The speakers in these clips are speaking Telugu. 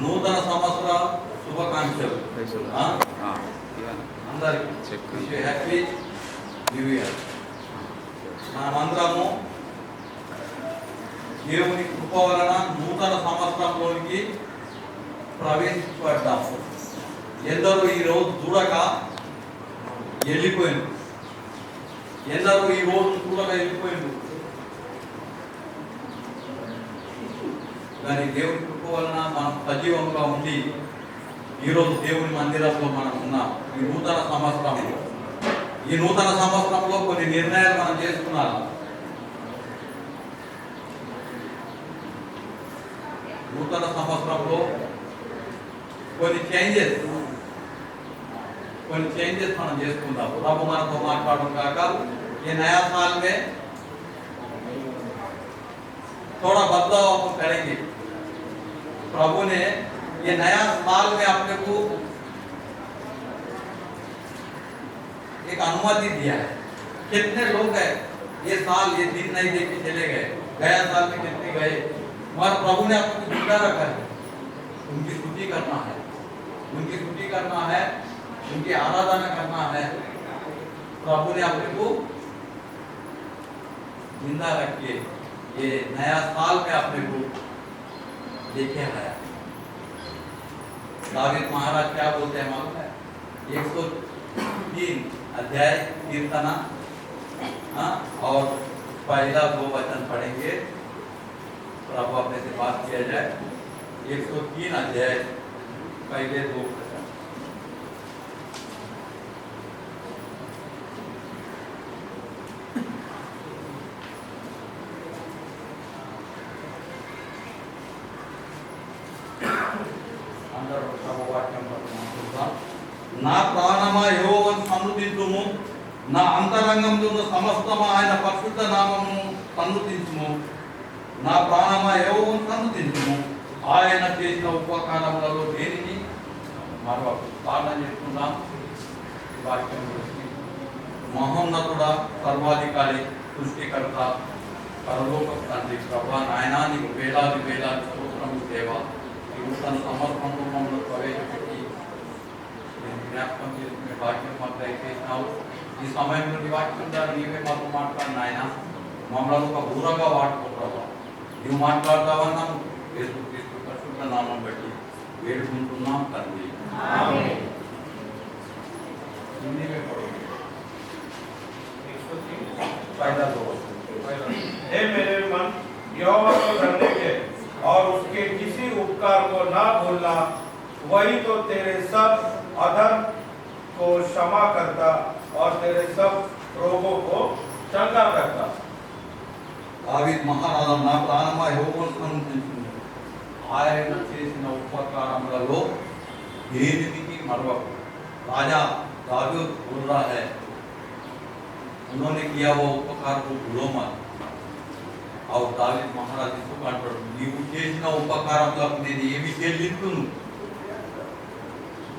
నూతన సంవత్సర శుభాకాంక్షలు అందరికీ. Happy new year. మనమందరము దేవుని కృప వలన నూతన సంవత్సరంలోనికి ప్రవేశించబడ్డాము. ఎందరూ ఈరోజు చూడక వెళ్ళిపోయింది, ఎందరూ ఈ రోజు చూడక వెళ్ళిపోయింది. కానీ దేవుని కృప వలన మనం సజీవంగా ఉండి ఈరోజు దేవుని మందిరంలో మనం ఉన్నాం. ఈ నూతన సంవత్సరంలో కొన్ని నిర్ణయాలు మనం చేసుకున్నాం. నూతన సంవత్సరంలో కొన్ని చేంజెస్ మనం చేసుకుందాం. ప్రభు మనతో మాట్లాడడం కాక ये नया साल में थोड़ा बदलाव हम करेंगे. प्रभु ने ये नया साल में अपने को एक अनुमति दिया है. कितने लोग हैं ये साल ये दिन नहीं देख के चले गए, गया साल में कितने गए, मगर प्रभु ने आपको जिंदा रखा है. उनकी स्तुति करना है, उनकी आराधना करना है. प्रभु ने अपने को जिंदा रख के ये नया साल में अपने को लेके आया. दावीद महाराज क्या बोलते हैं मालूम है? 103 अध्याय कीर्तना और पहला 2 वचन पढ़ेंगे. प्रभु अपने से बात किया जाए. 103 अध्याय पहले 2 वचन. నా ప్రాణమా యెహోవాను సన్నుతించుము, నా అంతరంగంలో ఉన్న సమస్తమా ఆయన పరిశుద్ధ నామమును సన్నుతించుము. నా ప్రాణమా యెహోవాను సన్నుతించుము, ఆయన చేసిన ఉపకారములలో దేనిని మరొక ప్రార్థన చేసుకుందాం. వాక్యం గురించి మహోన్నతుడా, సర్వాధికారి, సృష్టికర్త, పరలోక తండ్రి, ప్రభా నాయనా నీకు వేలాది స్తోత్రము సేవ. ఈ నూతన సంవత్సరంలో మమ్మల్ని ప్రవేశపెట్టి జ్ఞాపకం చేసుకునే వాక్యం మాకు దయచేసినావు. ఈ సమయంలో నీ వాక్యం ద్వారా నీవే మాకు మాట్లాడిన ఆయన మమ్మల్ని ఒక ఊరగా వాడుకోవడం నువ్వు మాట్లాడతావన్నా యేసుక్రీస్తు పరిశుద్ధ నామం బట్టి వేడుకుంటున్నాం తండ్రి. हे मेरे मन यहोवा को धरने के और उसके किसी उपकार को ना भूलना, वही तो तेरे सब अधर्म को क्षमा करता और तेरे सब रोगों को चंगा करता. దావీదు మహారాజు నా ప్రాణమా యెహోవాను సన్నుతించుము, ఆయన చేసిన ఉపకారములలో దేనిని మరవకు. राजा दाऊद बोल रहा है, उन्होंने किया वो उपकार को भूलो मत. और दावीद महाराज इसको అంటాడు, నీవు చేసిన ఉపకారములకు నేను ఏమి చెల్లింతును,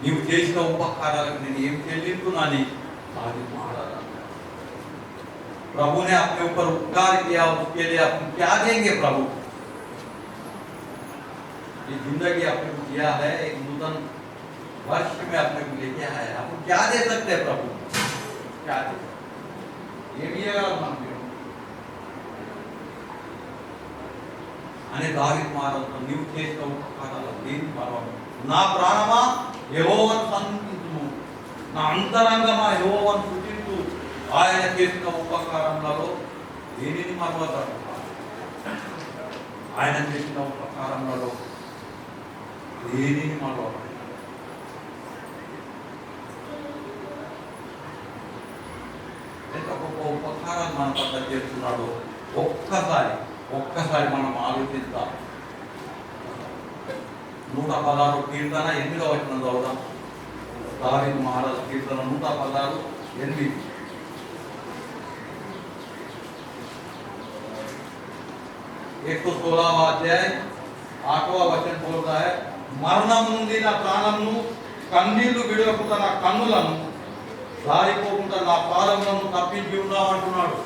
నీవు చేసిన ఉపకారాలకు నేను ఏమి చెల్లింతును అని दावीद महाराज. प्रभु ने अपने ऊपर उपकार किया, उसके लिए अपन क्या देंगे प्रभु? ये जिंदगी अपने को दिया है, एक नूतन वर्ष में अपने को लेके आया है. अपन क्या दे सकते हैं प्रभु? क्या दे सकते? ये भी है मानते हो. అనే దావీదు మహారాజు నీవు చేసిన ఉపకారాలు దేని పర్వాలేదు. నా ప్రాణమా యెహోవాను సన్నుతించుము, నా అంతరంగమా యెహోవాను స్తుతించు, ఆయన చేసిన ఉపకారములలో దేనిని మరవకు. ఆయన చేసిన ఉపకారములలో దేనిని మరవకు. ఎంత గొప్ప ఉపకారాలు మన పట్ల చేస్తున్నాడు ఒక్కసారి మనం ఆలోచిద్దాం. 116 కీర్తన 8వ వచనం చదువుదాం. దావీదు మహారాజు కీర్తన 116 8. 116 अध्याय 8वां वचन बोलता है, మరణం నుండి నా ప్రాణమును, కన్నీళ్లు విడవకుండా నా కన్నులను, జారిపోకుండా నా పాదములను తప్పించి ఉన్నావు అంటున్నాడు.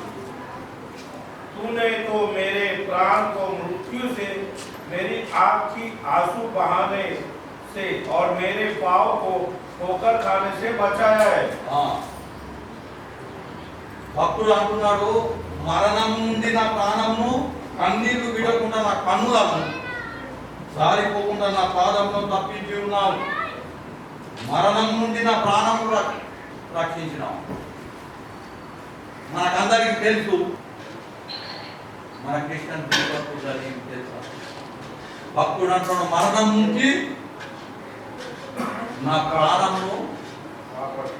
तूने तो मेरे प्राण को मृत्यु से मेरी आँख की आंसू बहाने से और मेरे पाँव को ठोकर खाने से बचाया है। భక్తుడు అంటున్నాడు, మరణం నుండి నా ప్రాణమును, కన్నీళ్లు విడకుండా నా కన్నులను, జారిపోకుండా నా పాదములను తప్పించి ఉన్నావు. మరణం నుండి నా ప్రాణము రక్షించినావు. మనకందరికీ తెలుసు, మన క్రిస్టియన్ తెలుసు. భక్తుడు అంటున్నాడు, మరణం నుంచి నా ప్రాణమును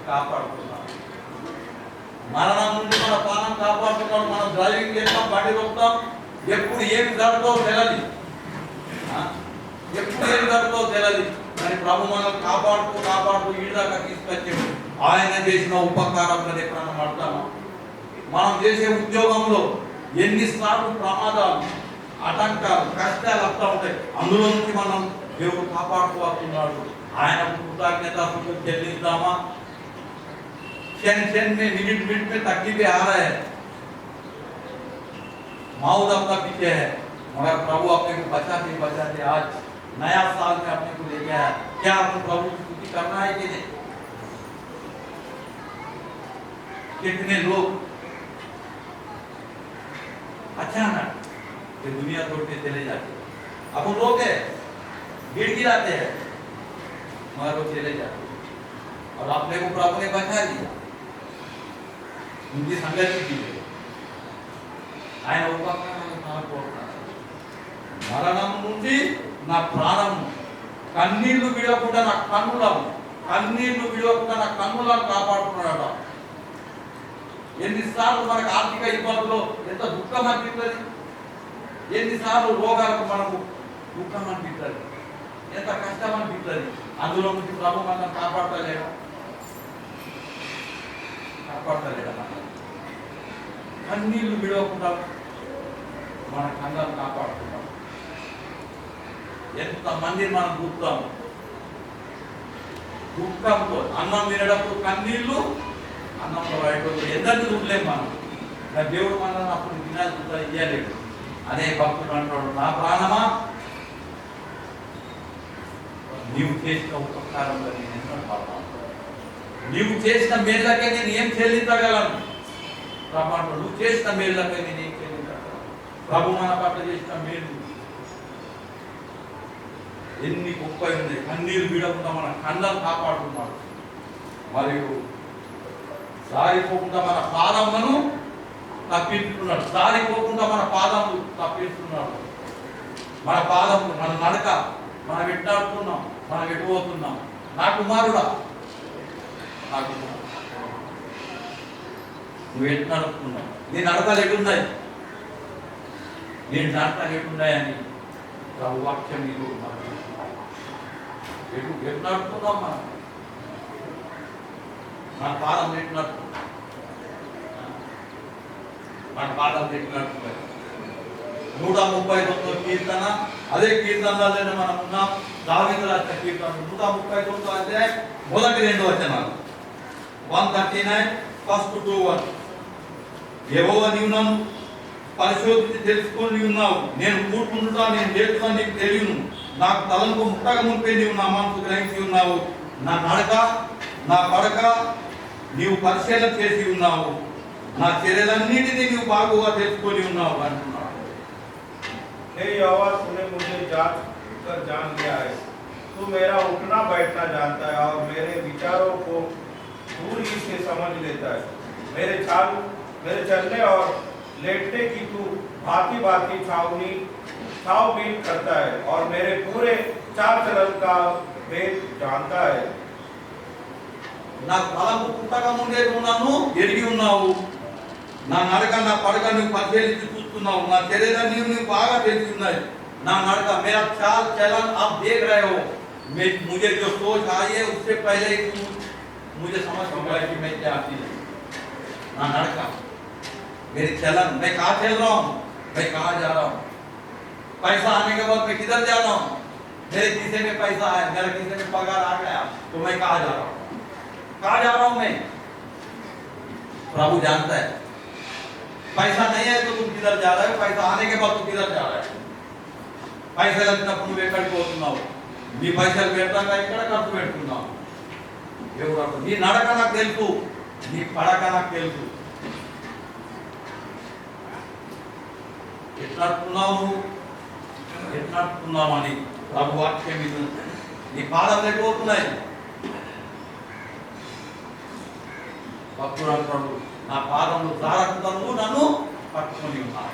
కాపాడుతున్నాడు. మరణం నుండి మన ప్రాణం కాపాడుతున్నాడు. మనం డ్రైవింగ్ చేస్తాం, బండి రోపుతాం, ఎప్పుడు ఏమి జరుగుతో తెలియదు, ఎప్పుడు ఏమి జరుగుతో తెలియదు. కానీ ప్రభు మనల్ని కాపాడుతూ ఈ దాకా తీసుకొచ్చాడు. ఆయన చేసిన ఉపకారంలో ఎప్పుడన్నా పడతామా? మనం చేసే ఉద్యోగంలో ఎన్నిసార్లు ప్రమాదాలు, ఆటంకాలు, కష్టాలు వస్తూ ఉంటాయి. అందులో నుంచి మనం దేవుడు కాపాడుకోతున్నాడు. ఆయనకు కృతజ్ఞతలు చెల్లిద్దామా? क्षण में मिनट में तकलीफें आ रहा है, मौत अपना पीछे है, मगर प्रभु अपने को बचाते आज नया साल में अपने को ले गया है। क्या आपको प्रभु की स्तुति करना है कि नहीं? कितने लोग अचानक ये दुनिया छोड़ के चले जाते हैं। अब वो लोग है गिड़गिड़ाते हैं, मगर वो चले जाते हैं और अपने को प्रभु ने बचा लिया, उनकी संगति की है। ఆయన ఉపకారాలు మరణం నుండి నా ప్రాణము, కన్నీళ్లు విడవకుండా నా కన్నులను కాపాడుతున్నాడు. ఎన్నిసార్లు మనకు ఆర్థిక ఇబ్బందులు ఎంత దుఃఖం అనిపిస్తుంది, ఎన్నిసార్లు రోగాలకు మనకు దుఃఖం అనిపిస్తుంది, ఎంత కష్టం అనిపిస్తుంది. అందులో నుంచి ప్రభు మనం కాపాడలేడా? కన్నీళ్లు విడవకుండా మన కళ్ళను కాపాడుతున్నాం. ఎంతమంది మనం దుఃఖంతో అన్నం తినేటప్పుడు కన్నీళ్లు, అన్నంలో బయట ఎందరిని చూడలేము మనం. దేవుడు మనల్ని అప్పుడు తినాలి ఇయ్యలేడు. అదే భక్తుడు అంటాడు, నా ప్రాణమా నీవు చేసిన ఉపకారంలో నేను ఎంత పాల్గొన్నాను, నీవు చేసిన మేళ్ళకే నేను ఏం చెల్లించగలను. ప్రభు నువ్వు చేసిన మేళ్ళకే నేను ఏం చెల్లించగలను. ప్రభు మన పట్ల చేసిన మేలు ఎన్ని గొప్ప ఉంది. కన్నీరు విడకుండా మన కళ్ళను కాపాడుతున్నాడు. మరియు జారిపోకుండా మన పాదములను తప్పించుకున్నాడు. జారిపోకుండా మన పాదములు తప్పిస్తున్నాడు. మన పాదములు, మన నడక, మనం ఎట్టాడుతున్నాం, మనం ఎటుపోతున్నాం. నా కుమారుడా, నువ్వు ఎటు నడుపుతున్నావు, నీ నడకలు ఎటున్నాయి, నేను నడకలు ఎటున్నాయని ప్రభు వాక్యం నీకు ఎటు నడుపుతున్నాం. మనం మన పాదం ఎటు నడుపుతున్నాం, మన పాదం ఎటు నడుపుతాయి. 139 కీర్తన, అదే కీర్తనలోనే మనం ఉన్నాం. దావీదు రాసిన కీర్తన 139 అధ్యాయం మొదటి 2 వచనాలు. 139 ఫస్ట్ 2:1. యెహోవా నీవు నన్ను పరిశోధించి తెలుసుకొని ఉన్నావు. నేను కూర్చుంటా, నేను లేచుతా నీకు తెలియను. నాకు తలంపు ముట్టక మునిపే నీవు నా మనసు గ్రహించి ఉన్నావు. నా నడక, నా పడక నీవు పరిశీలన చేసి ఉన్నావు. నా చర్యలన్నిటినీ నీవు బాగుగా తెలుసుకొని ఉన్నావు అంటున్నావు. हे यहोवा, तूने मुझे जांच कर जान लिया है। तू मेरा उठना बैठना जानता है और मेरे विचारों को दूर ही से समझ लेता है। मेरे चलने और लेटने की तू भांति भांति छावबीन करता है और मेरे पूरे चाल चलन का भेद जानता है। నా తలంపు పుట్టక ముందే నువ్వు నన్ను ఎరిగి ఉన్నావు. నా నడక, నా పడక నువ్వు పరిశీలించి చూస్తున్నావు. నా చర్యలన్నీ నువ్వు బాగా తెలిసి ఉన్నాయి. నా నడక, मेरा चाल चलन आप देख रहे हो। मुझे जो सोच आई है उससे पहले ही तू मुझे समझ चुका है कि मैं क्या चीज हूँ। ना नड़का, मेरी चलन, मैं कहाँ चल रहा हूँ, मैं कहाँ जा रहा हूँ, पैसा आने के बाद मैं किधर जा रहा हूँ, मेरे खीसे में पैसा है, मेरे खीसे में पगार आ गया तो मैं कहाँ जा रहा हूँ, कहाँ जा रहा हूँ मैं। प्रभु जानता है। पैसा नहीं है तो तुम किधर जा रहे हो, पैसा आने के बाद तू किधर जा रहा है। పైసలు వచ్చినప్పుడు నువ్వు ఎక్కడికి పోతున్నావు? నీ పైసలు పెడతాక ఎక్కడ ఖర్చు పెడుతున్నావు? ఎవరు? నీ నడక నాకు తెలుసు, నీ పడక నాకు తెలుసు. ఎట్లడుతున్నావు ఎట్లడుతున్నావు అని ప్రభు వాక్యం ఇది. నీ పాదాలు ఎట్టుపోతున్నాయి. భక్తుడు అంటాడు, నా పాదములు జారకుంటూ నన్ను పట్టుకొని ఉన్నాను.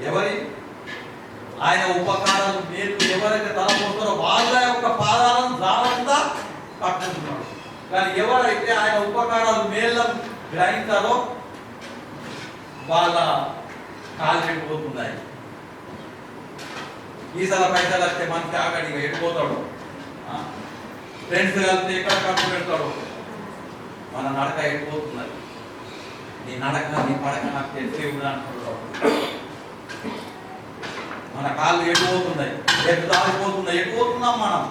ఎవరి ఆయన ఉపకారాలు మేలు ఎవరైతే తలపోతారో వాళ్ళ యొక్క పాదాలను జారకుండా పట్టుకుంటున్నాడు. కానీ ఎవరైతే ఆయన ఉపకారాలు మేళ్ళను గ్రహించారో వాళ్ళ కాళ్ళు ఎట్టుపోతున్నాయి. ఈసారి పైసలు వస్తే మనకి ఆగడిగా ఎట్టుపోతాడు. ఫ్రెండ్స్ కలిస్తే ఎక్కడ ఖర్చు పెడతాడు. మన నడక ఎట్టుపోతున్నది. నీ నడక నీ పడక నాకు తెలిసే అంటున్నాడు. మన కాళ్ళు ఎటుపోతున్నాయి, ఎటు దారిపోతున్నాయి. ఎటుపోతున్నాం మనం,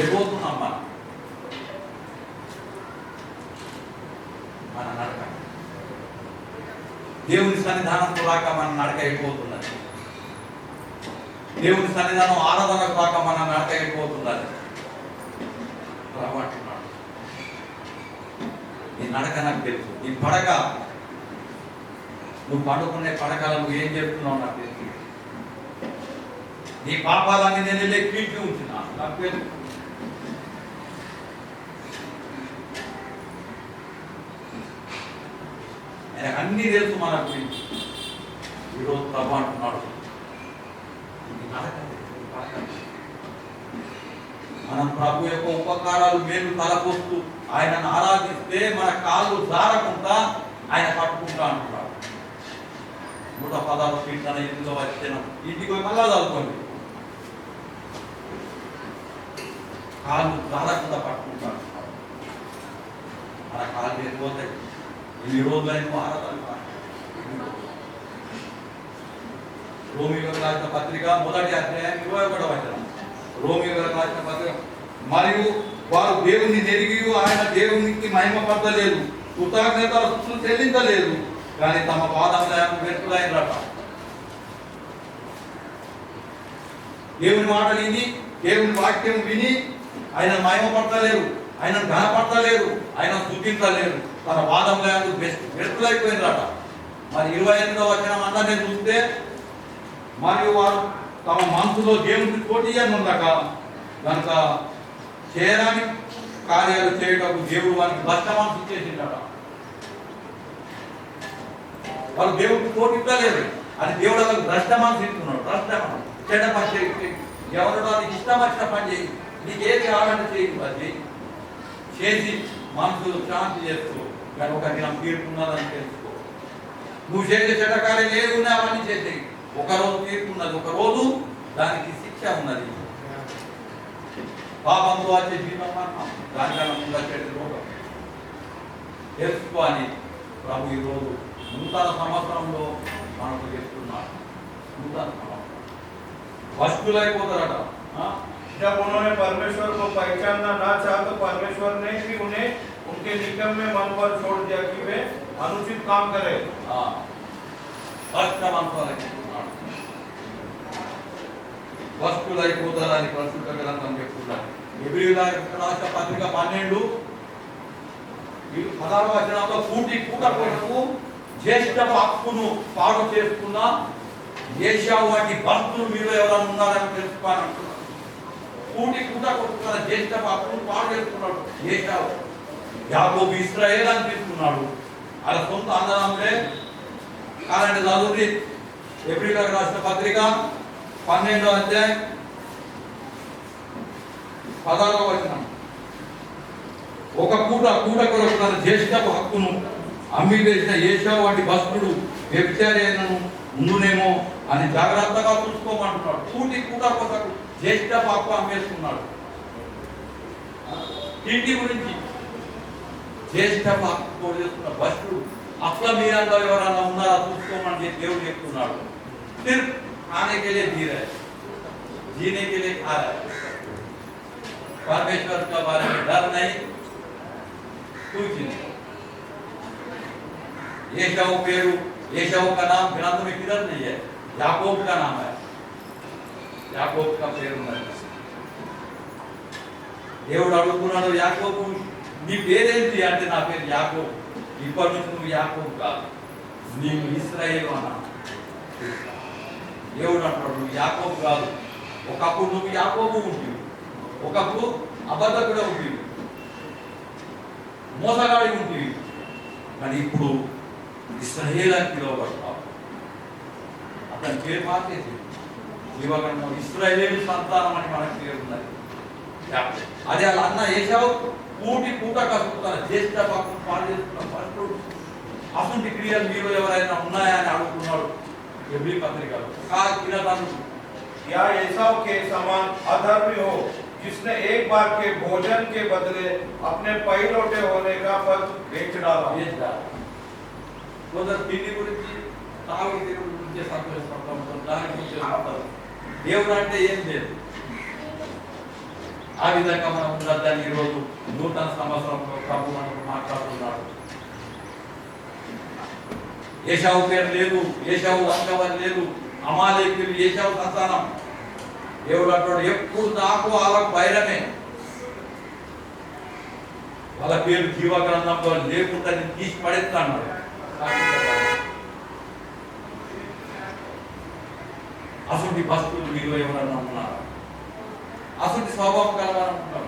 ఎటుపోతున్నాం మనం. మన నడక దేవుని సన్నిధానంతో రాక మన నడక ఎటుపోతున్నది. దేవుని సన్నిధానం ఆరాధనకు రాక మన నడక ఎటుపోతున్నది. అంటున్నాడు, నీ నడక నాకు తెలుసు. నీ పడక, నువ్వు పండుకునే పడకలు నువ్వు ఏం చెప్తున్నావు నాకు తెలుసు. నీ పాపాలన్నీ నేను వెళ్ళి కీర్తి ఉంచిన నాకు తెలుసు. ఆయనకు అన్నీ తెలుసు మన గురించి. ఈరోజు ప్రభు అంటున్నాడు, మనం ప్రభు యొక్క ఉపకారాలు మేలు తలపోస్తూ ఆయనను ఆరాధిస్తే మన కాళ్ళు జారకుండా ఆయన పట్టుకుంటా అంటున్నాడు. 116 కీర్తన 8వ వచనం. ఇంటికి మళ్ళా చదువుకోండి. కాళ్ళు జారకుండా పట్టుకుంటా. మన కాళ్ళు వెళ్ళిపోతాయి. ఎన్ని రోజులైనా ఆరాధన. రోమియోలకు రాసిన పత్రిక 1వ అధ్యాయం 21వ వచనం. రోమియోలకు రాసిన పత్రిక, మరియు వారు దేవుని ఎరిగి ఆయన దేవునికి మహిమ పడలేదు, కృతజ్ఞతలు చెల్లించలేదు, కానీ తమ పాదములను వ్యర్థులైనరట. దేవుని మాటలు విని, దేవుని వాక్యం విని ఆయన మహిమ పడతలేరు, ఆయన ఘనపడతలేరు, ఆయన స్తుతించలేరు, తన పాదములను వ్యర్థులైపోయినరట. మరి 28వ వచనం అందరినీ చూస్తే, మరియు వారు తమ మనసులో దేవునికి పోటీ అని ఉండక కనుక చేయరాని కార్యాలు చేయటకు దేవుడు వారికి భ్రష్ట మనసు చేసిందట. వాళ్ళు దేవుడికి పోటీలేదు అని దేవుడు వాళ్ళకి భ్రష్ట మనసు ఇస్తున్నాడు. భ్రష్ట మనసు, చెడ్డ పని చేయి, ఎవరు వాళ్ళకి ఇష్టం వచ్చిన పని చేయి, నీకు ఏది కావాలంటే చేయి, అది చేసి మనసు శాంతి చేసుకో. కానీ ఒక దినం తీర్పున్నదని తెలుసుకో. నువ్వు చేసే చెడ్డ కార్యాలు ఏది ఉన్నాయి అవన్నీ చేసేయి. ఒకరోజు తీర్పున్నది, ఒకరోజు దానికి శిక్ష ఉన్నది. పాపంతో వచ్చే జీవితం దానికన్నా ముందు వచ్చేది రోగం. తెలుసుకో అని ప్రభు ఈరోజు నూతన సంవత్సరంలో మనకు చెప్తున్నాడు. నూతన సంవత్సరం వస్తువులైపోతారట. जब उन्होंने परमेश्वर को पहचानना ना चाहा तो परमेश्वर ने भी उन्हें उनके निकम में मन पर छोड़ दिया कि वे अनुचित काम करें. వస్తువులైపోతారని పరిశుద్ధ గ్రంథం చెప్తున్నారు. హెబ్రీయులకు రాసిన పత్రిక 12 16వ వచనంలో కూట కొరకు జ్యేష్ఠ హక్కును పాడు చేసుకున్న ఏశావు వంటి భక్తులు మీరు ఎవరైనా ఉన్నారని తెలుసుకోవాలని అంటున్నారు. కూట కొట్టుకున్న జ్యేష్ఠ హక్కును పాడు చేసుకున్నాడు ఏశావు. యాకోబు ఇశ్రాయేలు అని తీసుకున్నాడు. అలా సొంత అందరములే కాలండి. చదువుని హెబ్రీయులకు రాసిన పత్రిక 12వ అధ్యాయం 16వ వచనం. ఒక కూట కొరకు తన జ్యేష్ఠ హక్కును అమ్మి వేసిన ఏశావు వంటి భక్తుడు వ్యభిచారేనను ఉండునేమో అని జాగ్రత్తగా చూసుకోమంటున్నాడు. కూట కొరకు జ్యేష్ఠ హక్కు అమ్మేసుకున్నాడు. ఇంటి గురించి జ్యేష్ఠ హక్కు చేసుకున్న భక్తుడు అప్లమీరంగా ఎవరైనా ఉన్నారా చూసుకోమని దేవుడు చెప్తున్నాడు. सिर्फ खाने के लिए जी रहे, जीने के लिए खा रहे, परमेश्वर के बारे में डर नहीं, कुछ नहीं. ఏషావు పేరు, ఏషావు का नाम ग्रंथ में किधर नहीं है, याकूब का नाम है, याकूब का పేరు ఉన్నది. దేవుడు అడుగుతున్నాడు యాకోబు నీ పేరేంటి అంటే నా పేరు యాకోబు, ఇప్పటి నుంచి నువ్వు యాకోబు కాదు, నీవు ఇశ్రాయేలు అన్నా. దేవుడు అంటాడు నువ్వు యాకోబు కాదు, ఒకప్పుడు నువ్వు యాకోబు ఉంటుంది, ఒకప్పుడు అబద్ధకుడే ఉంటుంది, మోసగాడి ఉంటుంది, కానీ ఇప్పుడు ఇశ్రాయేలు అని పిలువబడతావు. అతని పేరు మార్చేసి జీవగణం ఇశ్రాయేలు సంతానం అని మనకు పేరు ఉన్నది. అదే వాళ్ళ అన్న ఏసావు పూట కలుపుతున్న జ్యేష్ఠ భక్తులు పాలు చేస్తున్న ఫస్ట్ అసంటి క్రియలు మీరు ఎవరైనా ఉన్నాయా అని అడుగుతున్నాడు ఎబ్రీ పత్రికలో. या एसाव के समान अधर्मी हो जिसने एक बार के भोजन के बदले अपने पहलौठे होने का पद बेच डाला. కొందరు తిండి గురించి తాగుడు గురించి సంతోషపడతాం, దాని గురించి మాట్లాడతారు. దేవుడు అంటే ఏం లేదు. ఆ విధంగా మనం ఉండద్దని ఈరోజు నూతన సంవత్సరంలో ప్రభు మనకు మాట్లాడుతున్నాడు. ఏషావు పేరు లేదు, ఏషావు వంశవారి లేదు, అమాలేకులు ఏషావు సంతానం. దేవుడు అంటాడు ఎప్పుడు నాకు వాళ్ళకు బైరమే, వాళ్ళ పేరు జీవ గ్రంథంలో లేకుండా నేను తీసి పడేస్తాను. అసలు భక్తులు మీరు ఎవరన్నా ఉన్నారు, అసలు స్వభావం కలవాలనుకుంటాం.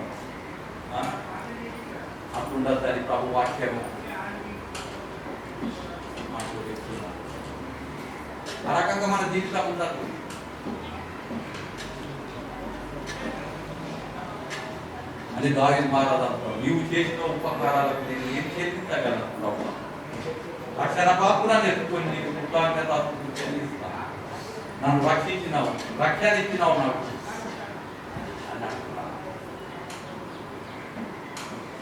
అట్లుండద్దని ప్రభు వాక్యము మాకు చెప్తున్నారు. ఆ రకంగా మన జీవితం ఉండదు. అని దావీదు మహారాజు అంటాడు నీవు చేసిన ఉపకారాలకు నేను ఏం చెల్లించగలను ప్రభు, రక్షణ పాత్రను ఎత్తుకొని నీకు కృతజ్ఞత చెల్లిస్తా, నన్ను రక్షించినావు, రక్షణ ఇచ్చినావు నాకు అని అంటున్నాడు.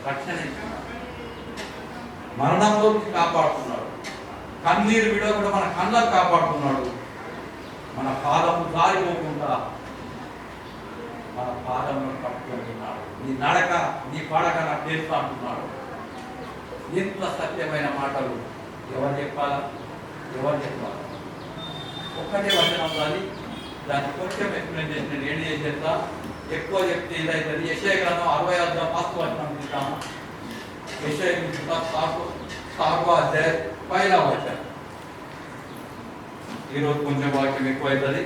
రక్షణ ఇచ్చినావు, మరణంలో కాపాడుతున్నాడు, కన్నీరు విడవకుండా మన కళ్ళకు కాపాడుతున్నాడు, మన పాదము జారిపోకుండా మన పాదములను పట్టుకుంటున్నాడు. నీ నడక నీ పడక నాకు తెలుస్తా అంటున్నాడు. ఎంత సత్యమైన మాటలు ఎవరు చెప్పాలా, ఎవరు చెప్పాలి? ఒక్కటే వచనం కానీ దాన్ని కొంచెం ఎక్స్ప్లెయిన్ చేసి నేను ఏం చేసేస్తా, ఎక్కువ చెప్తే ఇదవుతుంది. యెషయా గ్రంథం 60 ఫస్ట్ వచనం చూద్దాము. యెషయా గ్రంథం 7వ అధ్యాయం 1వ వచనం. ఈరోజు కొంచెం వాక్యం ఎక్కువ అవుతుంది,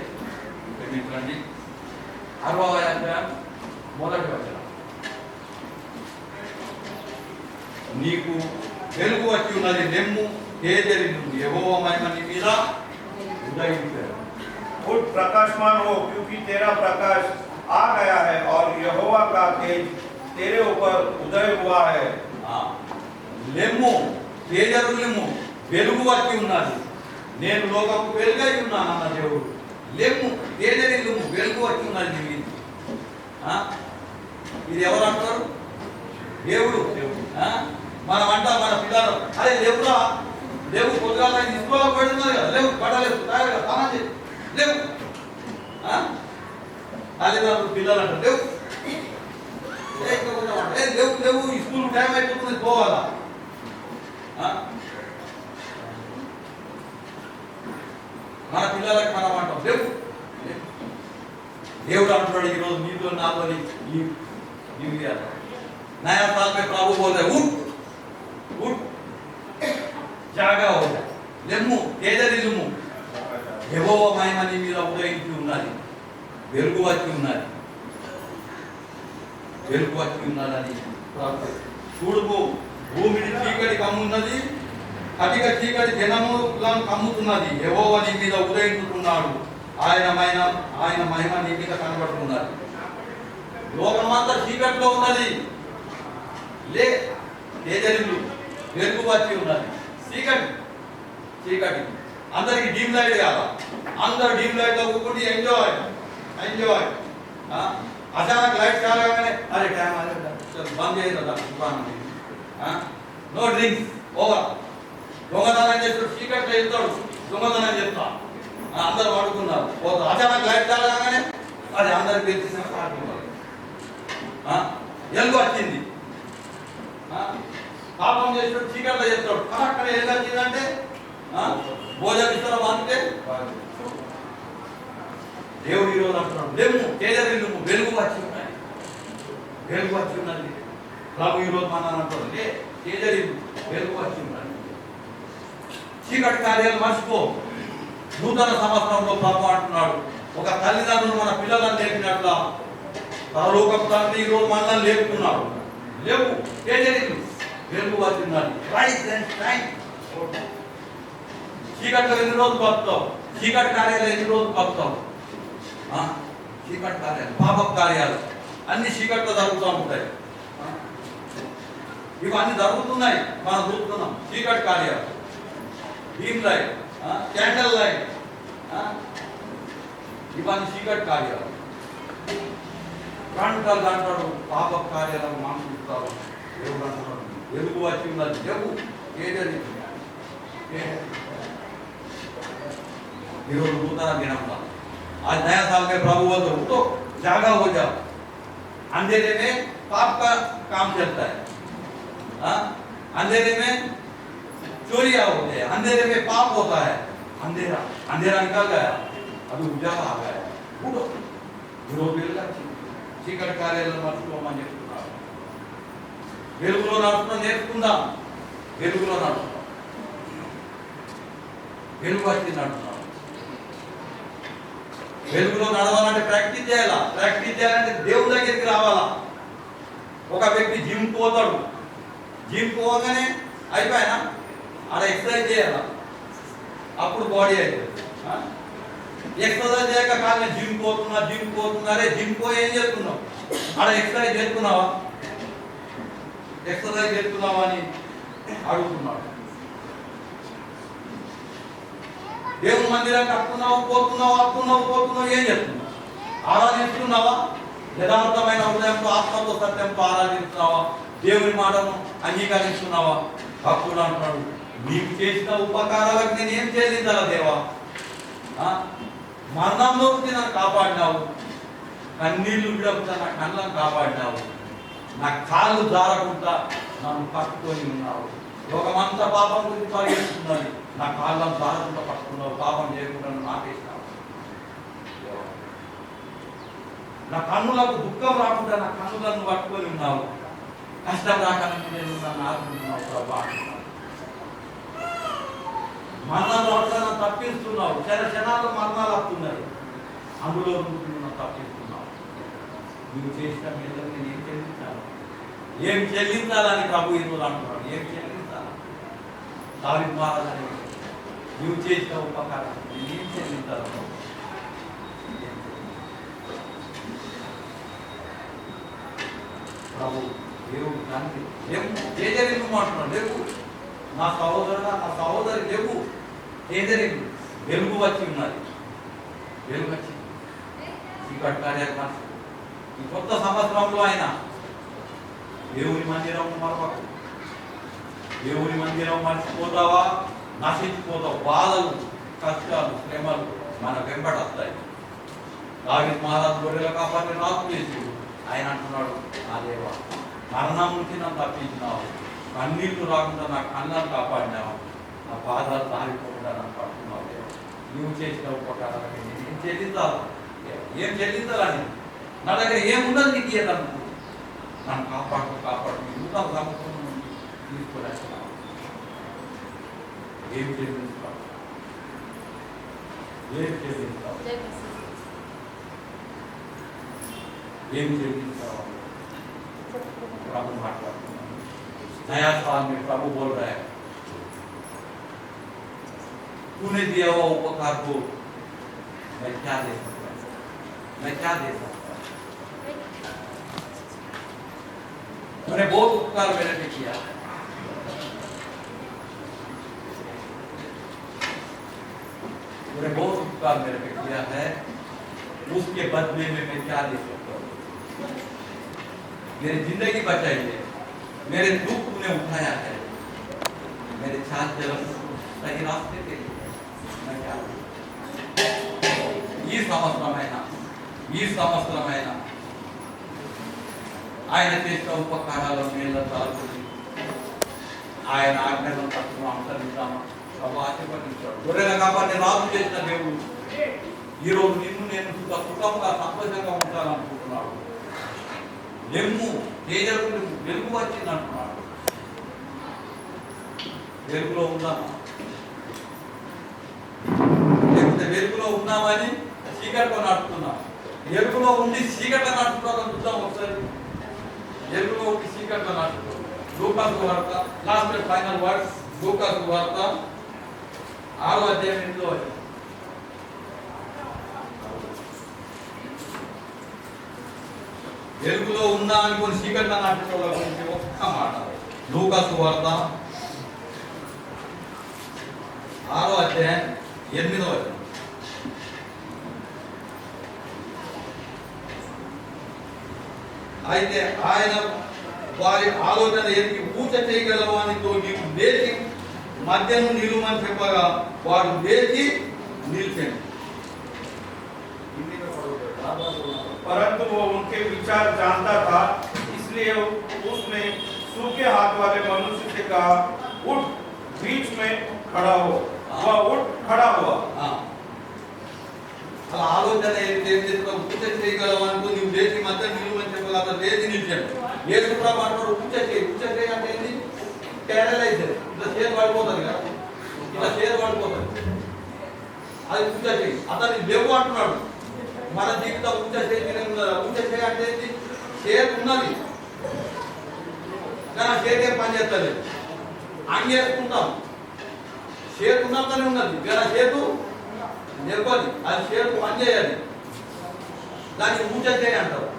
క్షమించండి. 6వ అధ్యాయం 1వ వచనం. నీకు వెలుగు వచ్చి ఉన్నది, నెమ్ము తేజరి నుండి యెహోవా మహిమ నీ మీద ఉదయించాడు. उठ प्रकाशमान हो क्योंकि तेरा प्रकाश आ गया है और यहोवा का तेज तेरे ऊपर उदय हुआ है. లెమ్ము తేజరు లెమ్ము, వెలుగు వచ్చి ఉన్నది, నేను లోకపు వెలుగై ఉన్నాను అన్న దేవుడు. లెమ్ము తేజరి లెమ్ము, వెలుగు వచ్చి ఉన్నది నీ మీద. ఇది ఎవరు అంటారు? దేవుడు. మనం అంటాం మన పిల్లలు, అరే లేవురా లేవు, పొద్దుగా తీసుకోవాలి పడుతున్నారు కదా, లేవు పడలేవు, స్నానం చేసి లేవు. తల్లిదండ్రులు పిల్లలు అంటారు లేవు లేవు లేవు, ఈ స్కూల్ టైం అయిపోతుంది పోవాలా. మన పిల్లలకి మనం అంటాం లేవు. దేవుడు అంటున్నాడు ఈరోజు నీతో నాతో नया साल में प्रभु बोल रहे उठ उठ जागा हो जाए, లెమ్ము తేజరి లెమ్ము, యెహోవా మహిమ నీ మీద ఉదయించి ఉన్నది, వెలుగు వచ్చి ఉన్నది, వెలుగు వచ్చి ఉన్నదని. చూడుకు భూమిని చీకటి కమ్మున్నది, కటిక చీకటి జనములను కమ్ముతున్నది, యెహోవా నీ మీద ఉదయించుతున్నాడు, ఆయన మహిమ నీ మీద కనబడుతున్నది. లోకమంతా చీకటిలో ఉన్నది, లే తేజరిల్లు, వెలుగు వచ్చి ఉన్నది. చీకటి చీకటి అందరికి డీమ్ లైట్ కాదా, అందరు డీమ్ లైట్ లో కూర్చుంటే ఎంజాయ్ ఎంజాయ్. అచానక్ లైట్ కాగానే అరే టైం బంద్ చేయదా, నో డ్రింక్స్ ఓవర్. దొంగతనం చేస్తాడు, చీకట్లో వెళ్తాడు, దొంగతనం చేస్తా, అందరు పడుకున్నారు, పోతారు. అచానక్ లైట్ కాగానే అది అందరికి తెలిసిన ఎలుగు వచ్చింది. పాపం చేస్తాడు, చీకట్లో చేస్తాడు, అక్కడ ఎలుగు వచ్చిందంటే భోజనం ఇస్తారా అంటే దేవుడు ఈరోజు అంటున్నాడు, లేము తేజరిల్లు, వెలుగు వచ్చి ఉన్నాయి, వెలుగు వచ్చి ఉన్నది. ప్రభు ఈరోజు మన అంటాడు, తేజరిల్లు, వెలుగు వచ్చి ఉన్నది. చీకటి కార్యాలు మర్చిపో. నూతన సంవత్సరంలో ప్రభు అంటున్నాడు, ఒక తల్లిదండ్రులు మన పిల్లలను లేపినట్ల పరలోకపు తండ్రి ఈరోజు మనల్ని లేపుతున్నాడు. లేవు, తేజరిల్లు, వెలుగు వచ్చి ఉన్నది. Right and shine. చీకట్లో ఎన్ని రోజులు బతుకుతావు? చీకటి కార్యాలు ఎన్ని రోజులు బతుకుతావు? చీకటి కార్యాలు, పాప కార్యాలు అన్ని చీకట్లో జరుగుతూ ఉంటాయి. ఇవన్నీ జరుగుతున్నాయి, మనం చూస్తున్నాం. చీకటి కార్యాలు, డీమ్ లైట్, క్యాండల్ లైట్, ఇవన్నీ చీకటి కార్యాలు. కాంటాలు అంటాడు, పాప కార్యాలను మనం చూస్తాము. దేవుడు అంటున్నాడు, వెలుగు వచ్చి ఉన్నది. లేవు, ఏదది ఈరోజు नूतन दिनम का आज नया साल में प्रभु बोल दो तो जागा हो जाओ। अंधेरे में पाप का काम चलता है, अंधेरे में चोरियां होते हैं, अंधेरे में पाप होता है। अंधेरा अंधेरा निकल गया, अभी उजाला आ गया। उठो, చీకటి కార్యాలను మర్చిపోమని చెప్తున్నారు. వెలుగులో నడుచుకుని నేర్చుకుందాం, వెలుగులో నడుచుకుందాం, వెలుగు వచ్చి నడుచుకుందాం. వెలుగులో నడవాలంటే ప్రాక్టీస్ చేయాలా, ప్రాక్టీస్ చేయాలంటే దేవుని దగ్గరికి రావాలా. ఒక వ్యక్తి జిమ్ పోతాడు, జిమ్ పోగానే అయిపోయినా ఆడ ఎక్సర్సైజ్ చేయాలా, అప్పుడు బాడీ అవుతుంది. ఎక్సర్సైజ్ చేయక కానీ జిమ్ పోతున్నా అరే జిమ్ పోయి ఏం చేస్తున్నావు? ఆడ ఎక్సర్సైజ్ చేస్తున్నావా, ఎక్సర్సైజ్ చేస్తున్నావా అని అడుగుతున్నాడు. దేవుని మందిరానికి పోతున్నావు ఏం చెప్తున్నావు? ఆరాధిస్తున్నావా? యథార్థమైన హృదయంతో ఆత్మతో సత్యంతో ఆరాధిస్తున్నావా? దేవుని మాటను అంగీకరిస్తున్నావా? భక్తుడు అంటున్నాడు, నీకు చేసిన ఉపకారాలకు నేను ఏం చెల్లించాలా దేవా? మరణంలో నన్ను కాపాడినావు, కన్నీళ్లు విడకుండా నా కళ్ళను కాపాడినావు, నా కాళ్ళు జారకుండా నన్ను పట్టుకొని ఉన్నావు. లోకమంతా పాపం గురించి పరిగెత్తున్నది, నా కాళ్ళను జారకుండా పట్టుకున్నావు, పాపం చేయకుండా నాకేసినావు. నా కన్నులకు దుఃఖం రాకుండా నా కన్నులను పట్టుకొని ఉన్నావు, కష్టం రాకుండా నేను నన్ను ఆదుకుంటున్నావు ప్రభా. మరణాలు అవసరం తప్పిస్తున్నావు, క్షణాలు మరణాలు వస్తున్నాయి, అందులో నువ్వు తప్పిస్తున్నావు. నువ్వు చేసిన మేలు నేను ఏం చెల్లించాలి, ఏం చెల్లించాలని ప్రభు ఈరోజు అంటున్నాడు. ఏం చెల్లించాలి? దావీదు మహారాజు నువ్వు చేసిన ఉపకారం నేను ఏం చెల్లించాలి? ప్రభు దేవుడు తండ్రి లేవు, నువ్వు అంటున్నాడు. లేవు నా సహోదరుడు, నా సహోదరి లేవు, ఏదరికి వెలుగు వచ్చి ఉన్నది, వెలుగు వచ్చి చీకటి కార్యాలు. ఈ కొత్త సంవత్సరంలో ఆయన దేవుని మందిరం మరొక, దేవుని మందిరం మర్చిపోతావా, నశించిపోతావు. బాధలు, కష్టాలు, శ్రమలు మన వెంబడి వస్తాయి. దావీదు మహారాజు గొర్రెల కాపాడి రాజు చేసి ఆయన అంటున్నాడు, నా దేవా మరణం నుంచి నన్ను తప్పించినావు, కన్నీళ్లు రాకుండా నా కళ్ళను కాపాడినావు, నా పాదాలు దారిపోకుండా నన్ను పట్టుకున్నావు. నువ్వు చేసిన ఉపకారాలకి నేను ఏం చెల్లించాలి? ఏం చెల్లించాలని నా దగ్గర ఏముండదు నీకు ఏదనుకో, నన్ను కాపాడు నూతన సంవత్సరం నుండి తీసుకోలేకపోతున్నావు. ఏం చెల్లించావు? ఏం చెల్లించావు? ఏం చెల్లించావు? ప్రభు మాట్లాడుతున్నాను. नया साल में प्रभु बोल रहा है, तूने दिया हुआ उपकार को मैं क्या दे सकता हूँ, मैं क्या दे सकता हूँ? तूने बहुत उपकार मेरे पे किया, तूने बहुत उपकार मेरे पे किया है, उसके बदले में मैं क्या दे सकता हूँ? मेरी जिंदगी बचाई है, मेरे दुख तूने उठाया है, मेरे चाल चलन सही रास्ते पे मैं क्या ఈ సంవత్సరమైన ఆయన చేసిన ఉపకారాలను మేళ్ళ తాల్చుకుని ఆయన ఆజ్ఞలను తక్కువ అనుసరిద్దామా? ప్రభు ఆశీర్వదించాడు. గొర్రెల కాపాడిని రాజు చేసిన దేవుడు ఈరోజు నిన్ను నేను సుఖంగా సంతోషంగా ఉండాలనుకుంటున్నాడు. లెమ్ము తేజకు వెలుగు వచ్చింది అంటున్నాడు. వెలుగులో ఉందామా? లేకపోతే వెలుగులో ఉన్నామని చీకట్లో నడుపుతున్నాం. వెలుగులో ఉండి చీకట్లో నడుపుతామని చూద్దాం ఒకసారి. వెలుగులో ఉండి చీకట్లో నడుపుతాం. లూకాసు వార్త లాస్ట్ ఫైనల్ వర్డ్స్. లూకాసు వార్త 6వ అధ్యాయం 8వ వచనం. వెలుగులో ఉందా అనుకుని చీకట్లో నడుపుకోవడం గురించి ఒక్క మాట. లూకాసు వార్త 6వ అధ్యాయం 8వ వచనం. అయితే ఆయన వారి ఆలోచన ఎరిగి పూజ చేయగలవానితో నీవు లేచి మధ్యను నిలుమని చెప్పగా వాడు లేచి నిలిచాడు. परंतु वो उनके विचार जानता था, इसलिए उसने सूखे हाथ वाले मनुष्य से कहा, उठ बीच में खड़ा हो। वह उठ खड़ा हुआ। అలా ఆలోచన పూజ చేయగలవానితో నీవు లేచి మధ్య నిలుమని చెప్పగా అతను లేచి నిలిచాడు. యేసు ప్రభు అంటాడు పూజ చేయి. పూజ చేయి అంటే ఏంటి? ప్యారలైజ్. ఇట్లా చేతి పడిపోతుంది కదా, ఇట్లా చేతి పడిపోతుంది, అది పూజ చేయి. అతన్ని లేవు అంటున్నాడు. మన జీవితం పూజ చేతినే ఉన్నదా? పూజ చేయ అంటే ఏంటి? చేతి ఉన్నది కానీ ఆ చేతి ఏం పని చేస్తలేదు. అంగేసుకుంటాం, చేతి ఉన్నతనే ఉన్నది కానీ ఆ చేతు నిర్వది, అది చేతు పని చేయాలి. దాన్ని పూజ చేయ అంటారు.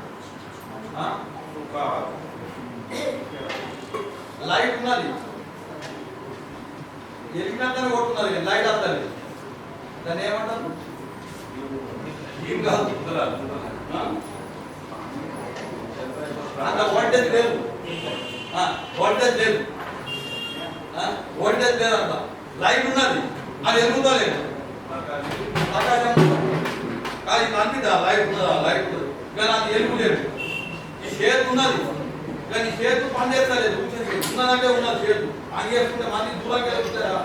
లైట్ ఉన్నది, ఎలిగినంతనే కొట్టున్నది, లైట్ వస్తుంది, దాన్ని ఏమంటారు? ఏం కాదు, అంత వోల్టేజ్ లేదు, వోల్టేజ్ లేదు, వోల్టేజ్ లేదు, అంత లైట్ ఉన్నది, అది ఎరుగుతా లేదు. కానీ కనిపిదా లైట్ ఉన్నదా? లైట్ ఉన్నది కానీ అది ఎరుగు లేదు. ఈ చేతు ఉన్నది కానీ చేతు పని చేస్తలేదు. ఉన్నదంటే ఉన్నది చేతు. అంగేసుకుంటే మళ్ళీ దూరంగా వెళ్తారా?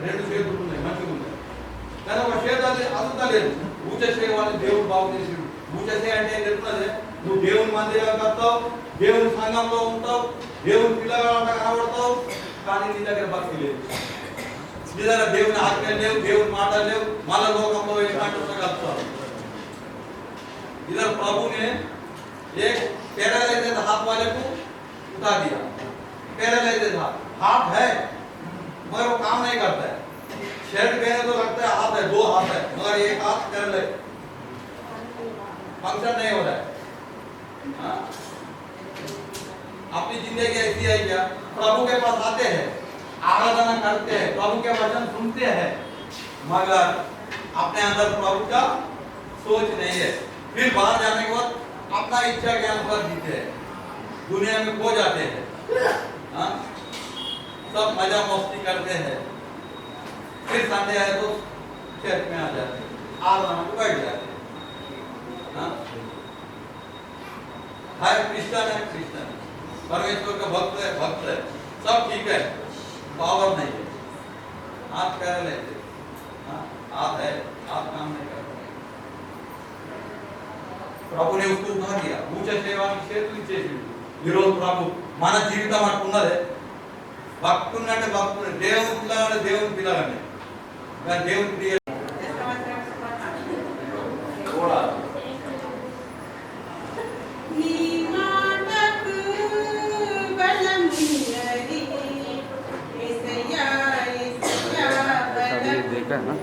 2 చేతులు ఉన్నాయి, మంచిగా ఉన్నాయి కానీ ఒక చేతు అది అదుతలేదు. పూజ చేయవాలని దేవుడు బాగు చేసాడు. పూజ చేయంటే ఏం చెప్తున్నది? నువ్వు దేవుని మందిరానికి వస్తావు, దేవుని సంఘంలో ఉంటావు, దేవుని పిల్లగాళ్ళ కనబడతావు, కానీ నీ దగ్గర భక్తి లేదు, నీ దగ్గర దేవుని ఆజ్ఞలు లేవు, దేవుని మాటలు లేవు. మళ్ళా లోకంలో కలుపుతావు. इधर प्रभु ने एक पैरालाइज्ड हाथ वाले को उठा दिया. पैरालाइज्ड हाथ है मगर वो काम नहीं करता है. शर्ट पहने तो लगता है हाथ है, 2 हाथ है मगर एक हाथ पैरालाइज, फंक्शन नहीं हो रहा है. अपनी जिंदगी ऐसी है क्या? प्रभु के पास आते हैं, आराधना करते हैं, प्रभु के वचन सुनते हैं मगर अपने अंदर प्रभु का सोच नहीं है. फिर बाहर जाने के बाद अपना इच्छा के अनुसार जीते हैं, दुनिया में खो जाते हैं. सब मजा मस्ती करते हैं, फिर संडे आए तो चर्च में आ जाते हैं, आराधना में बैठ जाते हैं. हर क्रिश्चियन है, क्रिश्चियन परमेश्वर का भक्त है, भक्त है, सब ठीक है, पावर नहीं है, हाथ कर लेते, हाथ है, हाथ काम नहीं करता. ప్రభు నే उसको उठा दिया. పూజ చేయడానికి చేతులు ఇచ్చేసిండు. ఈరోజు ప్రభు మన జీవితం అట్టున్నదే. భక్తున్నట్టే భక్తుడు, దేవుని పిల్లగానే దేవుని పిల్లగానే కానీ దేవుని ప్రియ కూడా देखा ना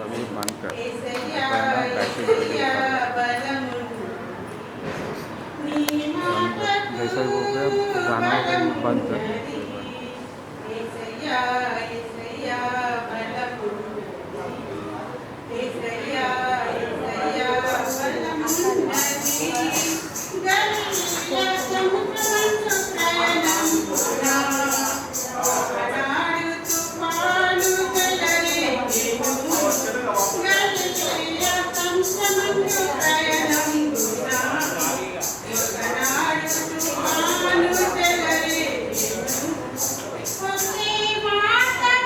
अभी बंद कर जैसा वो गाना बंद कर. Mata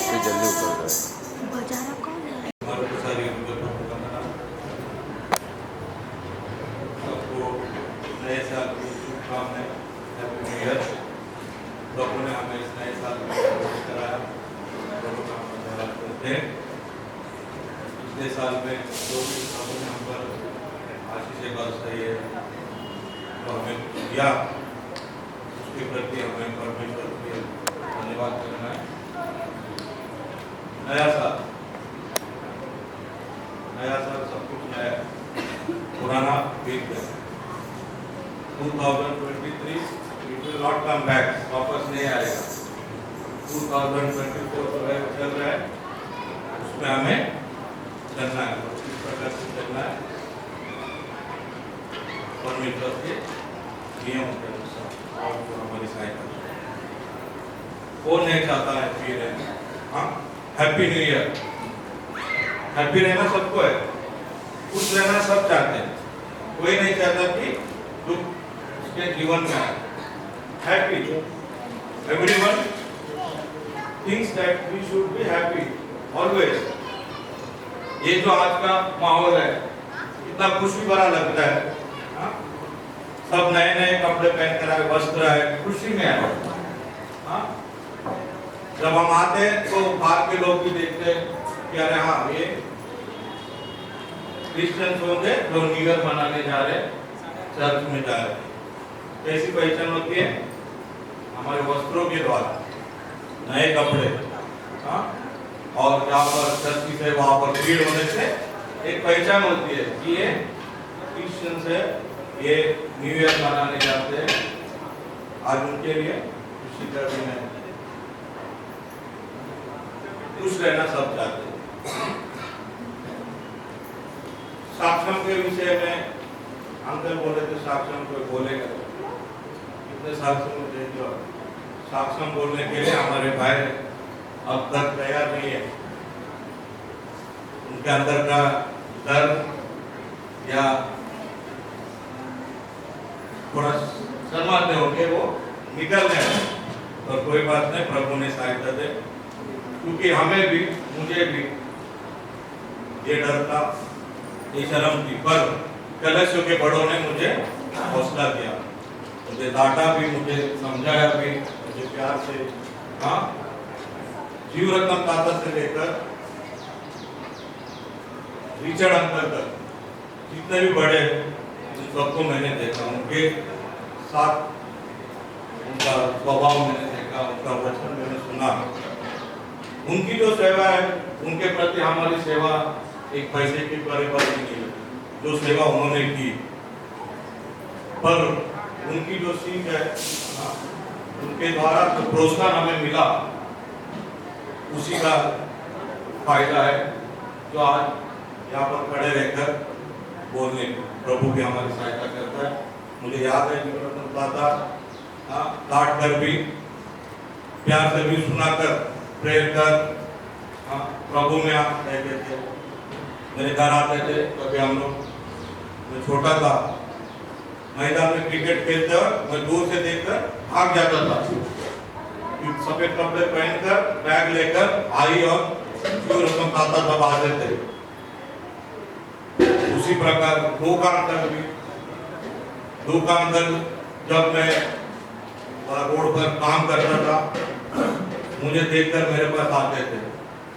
बैटरी जल्दी उतर जाएगी। बजारा कौन है? मरोसारी सबको नए साल की शुभकामनाएं, हैप्पी न्यू ईयर। प्रभु ने हमें इस नए साल में प्रवेश कराया, प्रभु का हम धन्यवाद करते हैं। पिछले साल में जो भी प्रभु ने हम पर आशीष बरसाई है, तो हमें दिया, उसके प्रति हमें परमेश्वर के धन्यवाद करना है। नया साल सब कुछ नया, पुराना बीत गया। 2023 it will not come back, वापस नहीं आएगा। 2024 जो है चल रहा है, उसमें हमें चलना है, किस प्रकार से चलना है, परमेश्वर के नियम के अनुसार और जो हमारी सहायता। कौन नहीं चाहता है हैप्पी रहना? हाँ, हैप्पी न्यू ईयर। हैप्पी रहना सबको है, खुश रहना सब चाहते हैं, कोई नहीं चाहता कि दुख उसके जीवन में आए। Happy, everyone thinks that we should be happy always. ये जो आज का माहौल है, इतना खुशी भरा लगता है। हाँ? सब नए नए कपड़े पहन कर आए, वस्त्र आए, खुशी में आए। हाँ? जब हम आते हैं तो बाहर के लोग भी देखते हैं कि अरे हाँ, ये क्रिश्चियंस होंगे जो न्यू ईयर मनाने जा रहे, चर्च में जा रहे। कैसी पहचान होती है? हमारे वस्त्रों के द्वारा, नए कपड़े। हाँ? और जहाँ पर चर्च की से वहाँ पर भीड़ होने से एक पहचान होती है कि ये क्रिश्चियंस है, ये न्यू ईयर मनाने जाते हैं। आज उनके लिए खुशी का दिन है, खुश रहना सब चाहते हैं। साक्षम के विषय में अंकल बोले थे, साक्षम कोई बोलेगा, कितने साक्षम देख लो। साक्षम बोलने के लिए हमारे भाई अब तक तैयार नहीं है। उनके अंदर का डर या थोड़ा शर्माते होंगे, वो निकल रहे, और कोई बात नहीं, प्रभु ने सहायता दे। क्योंकि हमें भी, मुझे भी ये डर था, ये शर्म थी, पर कलशों के बड़ों ने मुझे हौसला दिया, मुझे डांटा भी, मुझे समझाया भी, मुझे प्यार से। हाँ, जीव रत्न ताता से लेकर रिचर्ड अंकल तक जितने भी बड़े, उन सबको मैंने देखा, उनके साथ उनका स्वभाव मैंने देखा, उनका वचन मैंने सुना। उनकी जो सेवा है, उनके प्रति हमारी सेवा एक पैसे की बराबर नहीं है, जो सेवा उन्होंने की, पर उनकी जो सीख है, उनके द्वारा जो प्रोत्साहन हमें मिला, उसी का फायदा है जो आज यहाँ पर खड़े रहकर बोलने प्रभु की हमारी सहायता करता है। मुझे याद है काट कर भी, प्यार से भी सुनाकर, प्रेयर कर, प्रभु में आप कहते थे। मेरे घर आते थे कभी हम लोग, मैं छोटा था, मैदान में क्रिकेट खेलते वक्त मैं दूर से देखकर भाग जाता था, सफेद कपड़े पहनकर, बैग लेकर आई और जो रकम खाता सब आते थे। उसी प्रकार दुकानदार जब मैं रोड पर काम करता था, मुझे देखकर मेरे पास आते थे,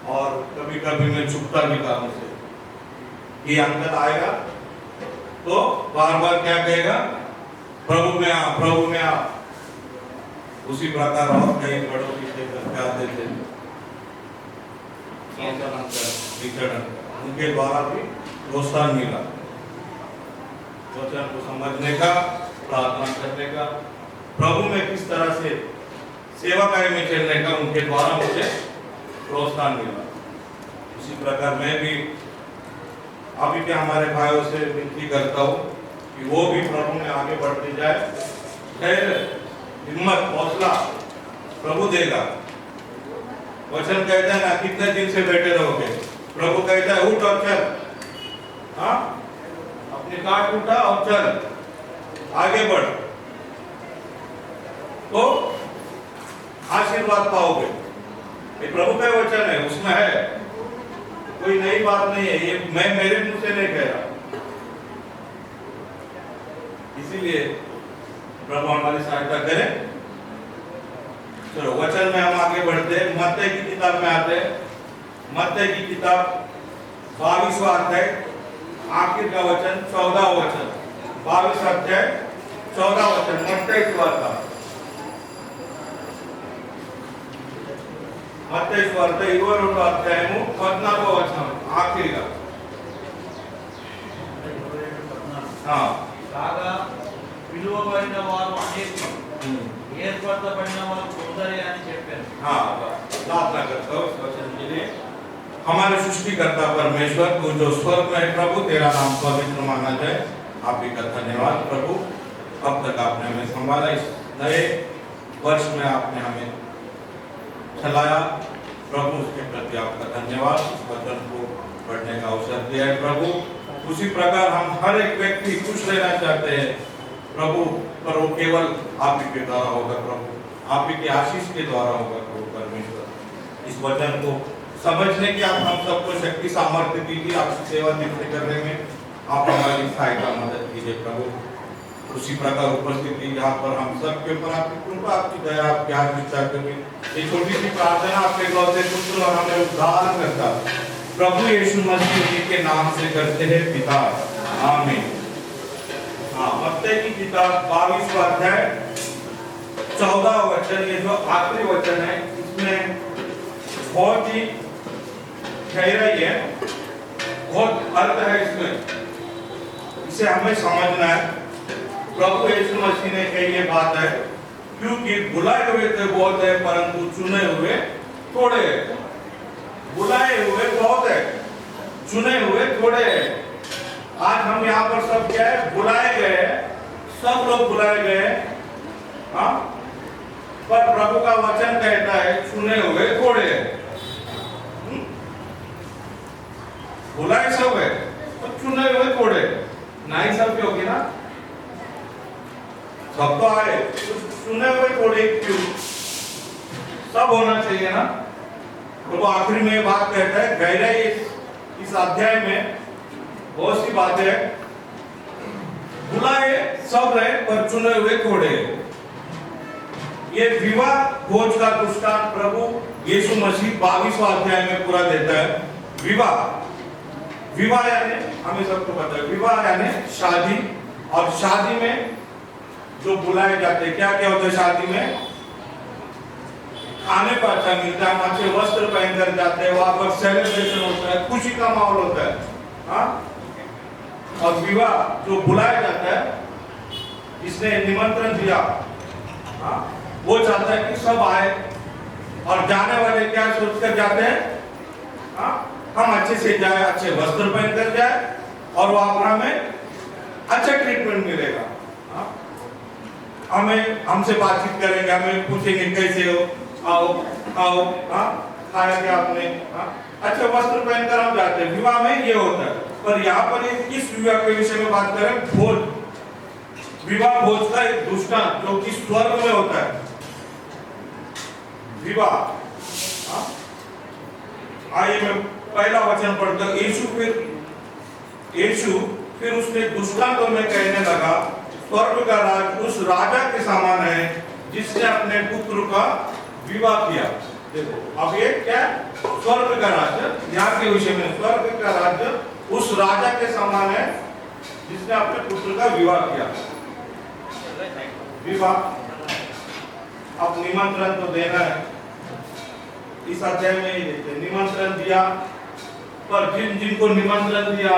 और कभी कभी मैं छुपता भी था उनसे कि अंकल आएगा तो बार बार क्या कहेगा, प्रभु में आ, प्रभु में आ। उसी प्रकार और कई बड़ों की करके आते थे, उनके द्वारा भी प्रोत्साहन मिला, वचन को समझने का, प्रार्थना करने का, प्रभु में किस तरह से सेवा कार्य में चलने का उनके द्वारा मुझे प्रोत्साहन मिला। उसी प्रकार मैं भी अभी के हमारे भाइयों से विनती करता हूँ कि वो भी प्रभु में आगे बढ़ते जाए। धैर्य, हिम्मत, हौसला प्रभु देगा। वचन कहता है ना, कितने दिन से बैठे रहोगे, प्रभु कहता है उठ और चल। हाँ, अपनी काट उठा और चल, आगे बढ़, तो आशीर्वाद पाओगे। ये प्रभु का वचन है, उसमें है, कोई नई बात नहीं है, ये मैं मेरे मुंह से नहीं कह रहा। इसीलिए प्रभु हमारी सहायता करे। चलो वचन में हम आगे बढ़ते हैं। मत्ती की किताब में आते हैं। मत्ती की किताब 22वां अध्याय, आखिर का वचन 14वां वचन, 22 अध्याय 14 वचन, मत्ती सुवार्ता, मत्ती सुवार्ता 22వ అధ్యాయము 14వ వచనం, ఆఖరిగా. కాగా పిలువబడిన వారు అనేకులు, ఏర్పరచబడిన వారు కొందరే అని చెప్పారు. प्रार्थना करता हूँ इस वचन के लिए। हमारे सृष्टिकर्ता परमेश्वर को जो स्वर्ग में है प्रभु, तेरा नाम पवित्र माना जाए। आप ही का धन्यवाद प्रभु, अब तक आपने हमें संभाला, इस नए वर्ष में आपने हमें चलाया प्रभु, उसके प्रति आपका धन्यवाद। इस वचन को पढ़ने का अवसर दिया है प्रभु। उसी प्रकार हम हर एक व्यक्ति खुश रहना चाहते हैं प्रभु, पर वो केवल आप ही के द्वारा होगा प्रभु, आप ही के आशीष के द्वारा होगा प्रभु परमेश्वर। इस वचन को समझने की आप हम सबको शक्ति सामर्थ्य दीजिए, आपकी सेवा नित्य करने में आप हमारी सहायता मदद कीजिए प्रभु। उसी प्रकार उपस्थिति यहाँ पर हम सब के ऊपर आपकी कृपा, आपकी दया, आपकी आशीष चाहते हुए ये छोटी सी प्रार्थना आपके इकलौते पुत्र और हमें उद्धार करता प्रभु यीशु मसीह जी के नाम से करते हैं पिता, आमीन। मत्ती की किताब 22वां अध्याय 14 वचन, ये जो आखिरी वचन है, इसमें बहुत ही गहराई है, बहुत अर्थ है इसमें, इसे हमें समझना है। प्रभु यीशु मसीह ने कही ये बात है, क्योंकि बुलाए हुए तो बहुत है परंतु चुने हुए थोड़े हैं। बुलाए हुए बहुत है, चुने हुए थोड़े हैं। आज हम यहाँ पर सब क्या है, बुलाए गए, सब लोग बुलाए गए, हाँ, पर प्रभु का वचन कहता है चुने हुए थोड़े हैं। बुलाए सब है तो चुने हुए थोड़े, नहीं सब होगी ना, सब तो आए, चुने हुए थोड़े क्यों? सब होना चाहिए ना। प्रभु आखिरी में बात कहता है, गहराई इस अध्याय में बहुत सी बातें हैं। बुलाए सब रहे पर चुने हुए थोड़े। ये विवाह भोज का दृष्टांत प्रभु यीशु मसीह 22वां अध्याय में पूरा देता है। विवाह, विवाह यानी हमें सबको पता है, विवाह यानी शादी, और शादी में जो बुलाए जाते हैं, क्या क्या होता है शादी में? खाने को अच्छा मिलता है, अच्छे वस्त्र पहनकर जाते हैं, वहां पर सेलिब्रेशन होता है, खुशी का माहौल होता है, हाँ? और विवाह जो बुलाया जाता है, इसने निमंत्रण दिया, हाँ? वो चाहता है कि सब आए, और जाने वाले क्या सोचकर जाते हैं, हाँ? हम अच्छे से जाए, अच्छे वस्त्र पहनकर जाए, और वहां पर हमें अच्छा ट्रीटमेंट मिलेगा, हाँ? हमें हमसे बातचीत करेंगे, हमें पूछेंगे कैसे हो, आओ आओ, हाँ, खाया क्या आपने, हाँ? अच्छे वस्त्र पहनकर हम जाते हैं। विवाह में ये होता है, पर यहाँ पर किस विवाह के विषय में बात करें? भोज, विवाह भोज का एक दृष्टांत जो कि स्वर्ग में होता है, विवाह, हाँ? आइए मैं पहला वचन पढ़ता हूं। यीशु फिर उसने दृष्टांतों में कहने लगा, स्वर्ग का राज उस राजा के समान है जिसने अपने पुत्र का विवाह किया। देखो अब ये क्या, स्वर्ग का राज्य, यहाँ के विषय में स्वर्ग का राज्य उस राजा के समान है जिसने अपने पुत्र का विवाह किया। विवाह, अब निमंत्रण तो देना है, इस अध्याय में ही देखते हैं, निमंत्रण दिया, पर जिनको निमंत्रण दिया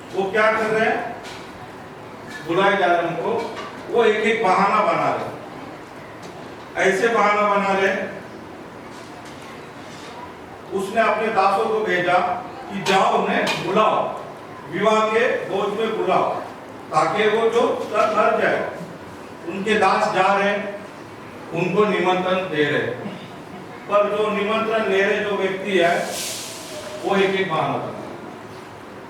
वो क्या कर रहे हैं? बुलाए जा रहे उनको, वो एक एक बहाना बना रहे, ऐसे बहाना बना रहे। उसने अपने दासों को भेजा कि जाओ उन्हें बुलाओ, विवाह के भोज में बुलाओ, ताकि वो जो सब मर जाए। उनके दास जा रहे, उनको निमंत्रण दे रहे, पर जो निमंत्रण ले रहे जो व्यक्ति है वो एक एक बहाना बना।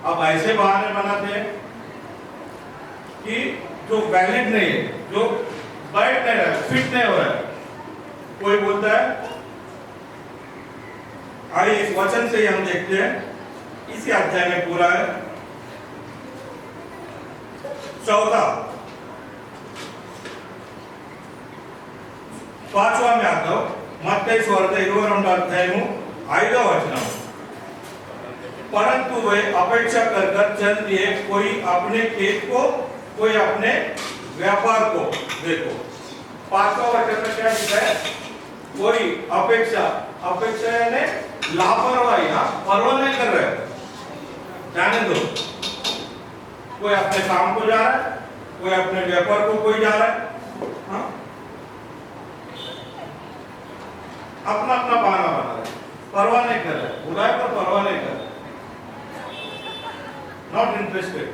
अब ऐसे बहाने बनाते हैं कि जो वैलिड नहीं है, जो बैठ नहीं रहा, फिट नहीं हो रहा है। कोई बोलता है आइए इस वचन से ही हम देखते हैं, इसी अध्याय में पूरा है। चौथा 5वां में आता हो మత్తయి సువార్త 22వ అధ్యాయము 5వ వచనం। परंतु वे अपेक्षा कर चल दिए, कोई अपने खेत को, कोई अपने व्यापार को। देखो 5वां वचन में क्या लिखा है? कोई अपेक्षा, अपेक्षा यानी लापरवाही, परवाह नहीं कर रहे, जाने दो। कोई अपने काम को जा रहा है, कोई अपने व्यापार को कोई जा रहा है, हाँ? अपना अपना बहाना बना रहे, परवाह नहीं कर रहे, बुलाए पर परवाह नहीं कर रहे, नॉट इंटरेस्टेड।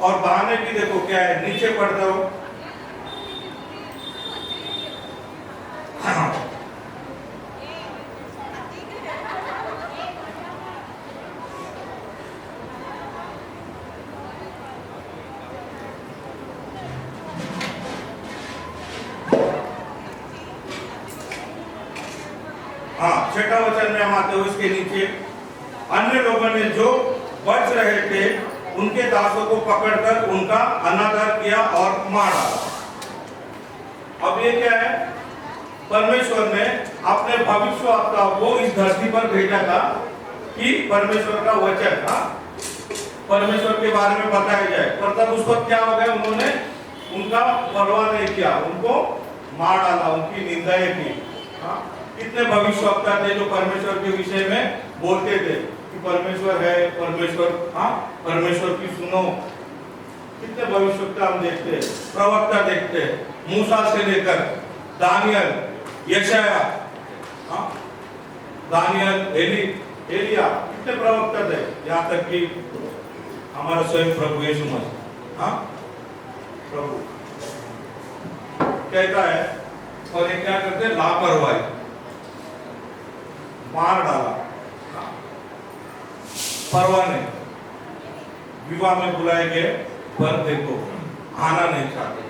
और बहाने भी देखो क्या है, नीचे पढ़ते हो, हाँ 6वां वचन में हम आते हो, इसके नीचे अन्य लोगों ने जो बच रहे थे उनके दासों को पकड़कर उनका अनादर किया और मार डाला। अब ये क्या है? परमेश्वर ने अपने भविष्यवक्ता को इस धरती पर भेजा था कि परमेश्वर का वचन, परमेश्वर के बारे में बताया जाए, पर तब उस वक्त क्या हो गया? उन्होंने उनका परवाह नहीं किया, उनको मार डाला, उनकी निंदाएं की। कितने भविष्यवक्ता थे जो परमेश्वर के विषय में बोलते थे कि परमेश्वर है, परमेश्वर, परमेश्वर की सुनो। कितने भविष्यवक्ता हम देखते हैं, प्रवक्ता देखते हैं, मूसा से लेकर दानियल, यशाया, दानियल, एलिया, कितने प्रवक्ता थे, यहाँ तक कि हमारा स्वयं प्रभु यीशु मसीह, प्रभु कहता है। और ये क्या करते हैं? लापरवाही, मार डाला, परवाह नहीं। विवाह में बुलाए गए पर देखो आना नहीं चाहते।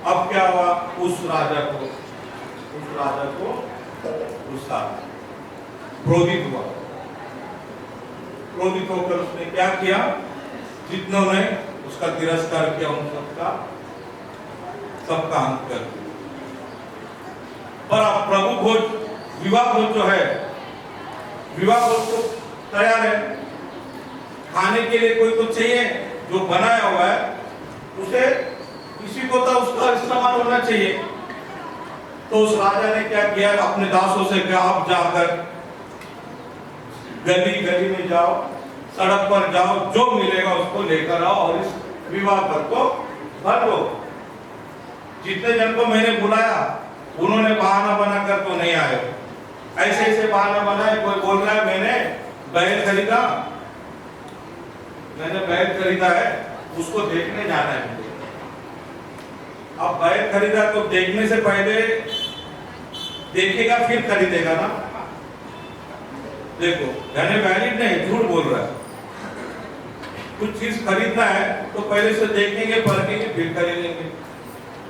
अब क्या हुआ? उस राजा को गुस्सा, क्रोधित हुआ। क्रोधित होकर उसने क्या किया? जितनों ने उसका तिरस्कार किया उन सबका अंत कर दिया। पर अब प्रभु भोज, विवाह भोज जो है, विवाह भोज तो तैयार है, खाने के लिए कोई तो चाहिए, जो बनाया हुआ है उसे, किसी को तो उसका इस्तेमाल होना चाहिए। तो उस राजा ने क्या किया? अपने दासों से कहा, आप जाकर गली गली में जाओ, सड़क पर जाओ, जो मिलेगा उसको लेकर आओ और इस विवाह पर को भर लो। जितने जन को मैंने बुलाया उन्होंने बहाना बनाकर तो नहीं आए, ऐसे ऐसे बहाना बनाए। कोई बोल रहा है मैंने बैल खरीदा है, उसको देखने जाना है मुझे। अब बैल खरीदा तो देखने से पहले देखेगा फिर खरीदेगा ना। देखो यानी वैलिड नहीं, झूठ बोल रहा है। कुछ चीज खरीदना है तो पहले से देखेंगे, परखेंगे, फिर खरीदेंगे।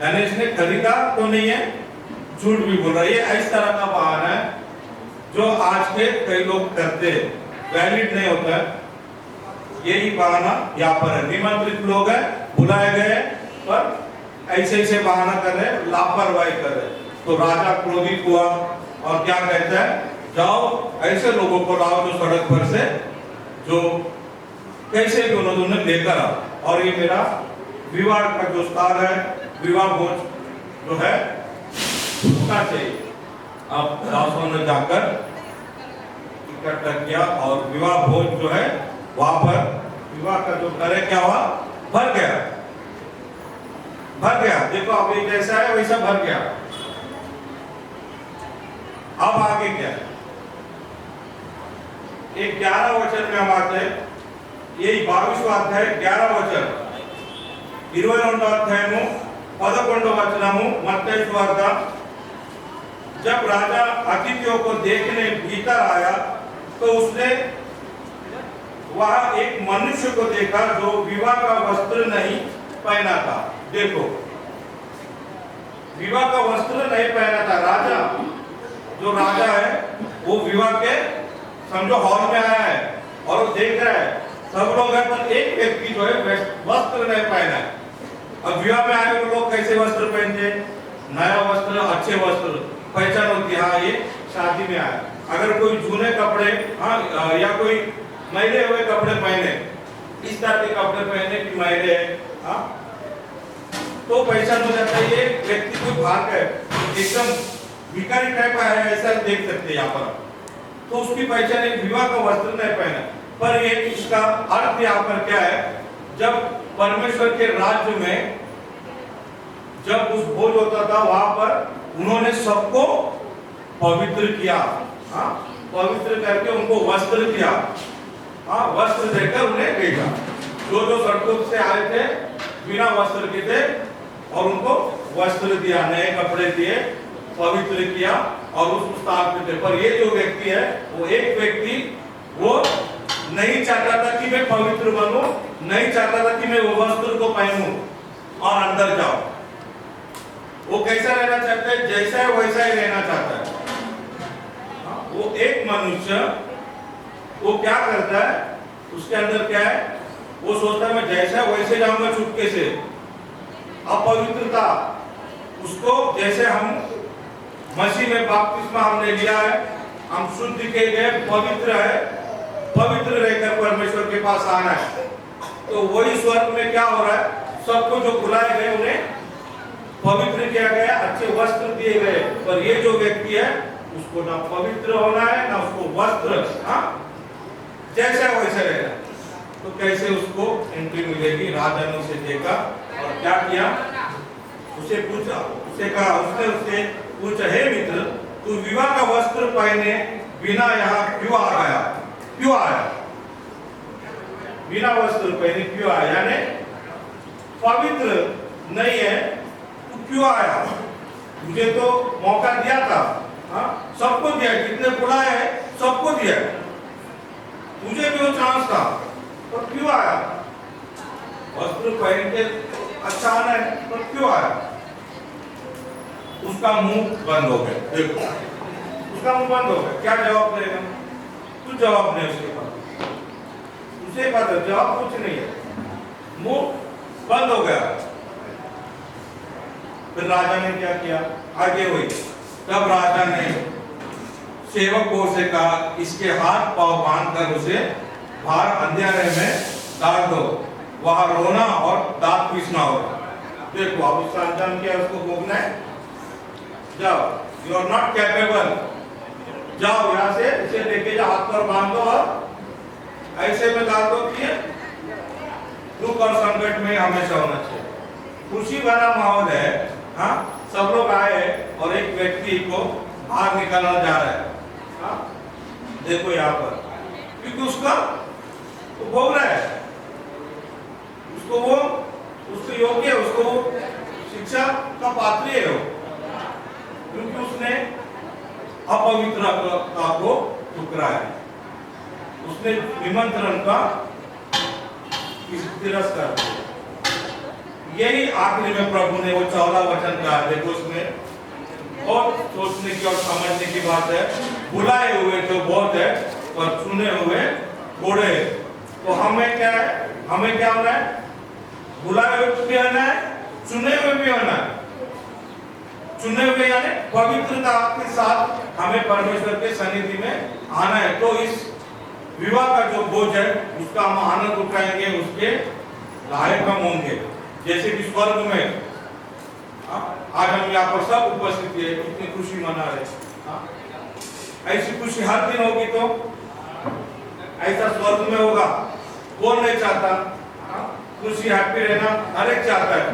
यानी इसने खरीदा तो नहीं है, झूठ भी बोल रहा है। ये इस तरह का बहाना है जो आज के कई लोग करते हैं, वैलिड नहीं होता है। यही बहाना यहाँ पर है। निमंत्रित लोग हैं, बुलाए गए, पर ऐसे ऐसे बहाना कर रहे, लापरवाही कर रहे। तो राजा क्रोधित हुआ और क्या कहता है? जाओ ऐसे लोगों को लाओ जो सड़क पर से, जो कैसे भी उन्होंने लेकर आओ, और ये मेरा विवाह का जो स्थान है, विवाह भोज जो है उसका चाहिए। अब दासों ने जाकर इकट्ठा किया और विवाह भोज जो है वहां पर विवाह का जो घर है क्या हुआ? भर गया। देखो अब ये जैसा है वैसा भर गया। अब आगे क्या है? 11 वचन में हम आते हैं, यही 22वां अध्याय 11 वचन, 22వ అధ్యాయము 11వ వచనము మత్తయి సువార్త। जब राजा अतिथियों को देखने भीतर आया तो उसने वहां एक मनुष्य को देखा जो विवाह का वस्त्र नहीं पहना था। देखो विवाह का वस्त्र नहीं पहना था। राजा जो राजा है वो विवाह के समझो हॉल में आया है और वो देख रहा है सब लोग है, पर एक व्यक्ति जो है वस्त्र नहीं पहना है। अब विवाह में आए हुए लोग कैसे वस्त्र पहनते हैं? नया वस्त्र, अच्छे वस्त्र, पहचान होती है, हाँ ये शादी में आया। अगर कोई जूने कपड़े हाँ या कोई मैले हुए कपड़े पहने, इस तरह के कपड़े पहने कि मैले हाँ, तो पहचान हो जाता है ये व्यक्ति कोई भाग है, एकदम भिखारी टाइप का है, ऐसा देख सकते हैं यहाँ पर। तो उसकी पहचान एक विवाह का वस्त्र नहीं पहना। पर ये इसका अर्थ यहाँ पर क्या है? जब परमेश्वर के राज्य में जब उस भोज होता था वहां पर उन्होंने सबको पवित्र किया, हाँ पवित्र करके उनको वस्त्र दिया, हाँ वस्त्र देकर उन्हें भेजा। जो जो सड़कों से आए थे बिना वस्त्र के थे और उनको वस्त्र दिया, नए कपड़े दिए, पवित्र किया और उस स्थान पे थे। पर ये जो व्यक्ति है वो एक व्यक्ति वो नहीं चाहता था कि मैं पवित्र बनूं, नहीं चाहता था कि मैं वो वस्त्र को पहनूं और अंदर जाऊं। वो कैसा रहना चाहता है? जैसा है वैसा ही रहना चाहता है। वो एक मनुष्य वो क्या करता है? उसके अंदर क्या है? वो सोचता है मैं जैसा वैसे जाऊंगा चुपके से। अपवित्रता उसको, जैसे हम मसीह में बपतिस्मा हमने लिया है, हम शुद्ध किए गए, पवित्र है, पवित्र रहकर परमेश्वर के पास आना है। तो वही स्वर्ग में क्या हो रहा है? सबको जो बुलाए गए उन्हें पवित्र किया गया, अच्छे वस्त्र दिए गए। पर ये जो व्यक्ति है उसको ना पवित्र होना है ना उसको वस्त्र, हाँ जैसा वैसे रहना। तो कैसे उसको एंट्री मिलेगी? राजा ने उसे देखा और क्या किया? उसे पूछा, उसे कहा, उसने उससे पूछा, हे मित्र तू विवाह का वस्त्र पहने बिना यहाँ क्यों आ गया? क्यों आया? बिना वस्त्र पहने क्यों आया? यानी पवित्र नहीं है, तू क्यों आया? मुझे तो मौका दिया था, हाँ सबको दिया, जितने बुलाए हैं सबको दिया, मुझे भी वो चांस था, तो क्यों आया? वस्त्र पहन के अच्छा आना है, तो क्यों आया? उसका मुंह बंद हो गया। देखो उसका मुंह बंद हो गया। क्या जवाब देगा? कुछ जवाब नहीं उसके पास। उसे पता जवाब कुछ नहीं है, मुंह बंद हो गया। फिर राजा ने क्या किया? आगे हुई। तब राजा ने सेवकों से कहा, इसके हाथ पांव बांधकर उसे बाहर अंधेरे में डाल दो, वहां रोना और दांत पीसना होगा। देखो अब उसका अंजाम क्या है, उसको भोगना है। जाओ, यू आर नॉट कैपेबल, जाओ यहाँ से, इसे लेके जाओ, हाथ पर बांध दो और ऐसे में डाल दो कि दुख और संकट में हमेशा होना चाहिए। खुशी भरा माहौल है, हाँ सब लोग आए और एक व्यक्ति को बाहर निकालना जा रहा है, हाँ देखो यहाँ पर, क्योंकि उसका तो भोग रहा है, उसको वो उसके योग्य है, उसको वो शिक्षा का पात्र है वो, क्योंकि उसने अपवित्रता को ठुकराया है, उसने निमंत्रण का तिरस्कार किया। यही आखिरी में प्रभु ने वो 14 वचन कहा। देखो उसमें बहुत सोचने की और समझने की बात है। बुलाए हुए तो बहुत है पर चुने हुए थोड़े। तो हमें क्या है? हमें क्या होना है? बुलाए हुए भी होना है, चुने हुए भी होना है। चुने हुए यानी पवित्रता के साथ हमें परमेश्वर के सन्निधि में आना है। तो इस विवाह का जो भोज है उसका हम आनंद उठाएंगे, उसके लायक हम होंगे। जैसे कि स्वर्ग में आज हम यहाँ पर सब उपस्थित है, कितनी खुशी मना रहे। ऐसी खुशी हर दिन होगी तो ऐसा स्वर्ग में होगा। कौन नहीं चाहता? खुशी हैप्पी रहना हर एक चाहता है।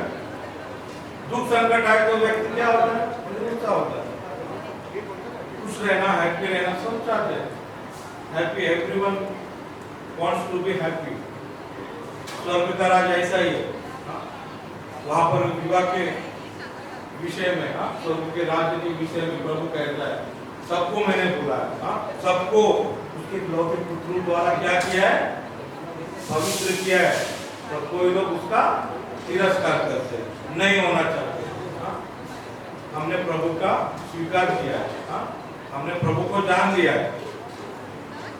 दुख संकट आए तो व्यक्ति क्या होता है? गुस्सा होता है। खुश रहना, हैप्पी रहना सब चाहते हैं। Happy, everyone wants to be happy. स्वर्ग का राज ऐसा ही है। वहां पर विवाह के विषय में, स्वर्ग के राज्य के विषय में प्रभु कहता है सबको मैंने बुलाया, सबको उसके लौकिक पुत्रों द्वारा क्या किया है? पवित्र किया है। तो कोई लोग उसका तिरस्कार करते हैं, नहीं होना चाहते। हमने प्रभु का स्वीकार किया है, हाँ? हमने प्रभु को जान लिया है,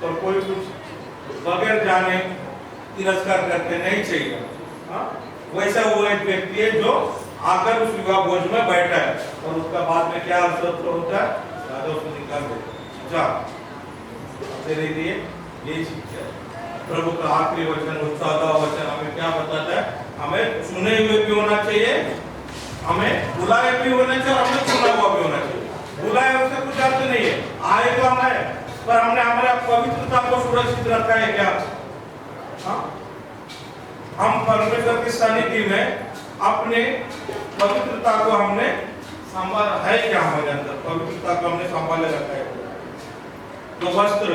तो कोई कुछ बगैर जाने तिरस्कार करते नहीं चाहिए, हाँ? वैसा वो एक व्यक्ति है जो आकर उस विवाह भोज में बैठा है और उसका बाद में क्या असर होता है, राजा उसको निकाल देता है। तेरे लिए यही शिक्षा है। प्रभु का आखिरी वचन, 14वां वचन हमें क्या बताता है? हमें चुने हुए भी होना चाहिए, हमें बुलाए भी होना चाहिए और हमें चुना हुआ भी होना चाहिए। बुलाए उससे कुछ अर्थ नहीं है, आए तो हम आए, पर हमने हमारे पवित्रता को सुरक्षित रखा है क्या? हाँ? हम परमेश्वर की सानिध्य में अपने पवित्रता को हमने संभाल है क्या? हमारे अंदर पवित्रता को हमने संभाले रखा है। जो वस्त्र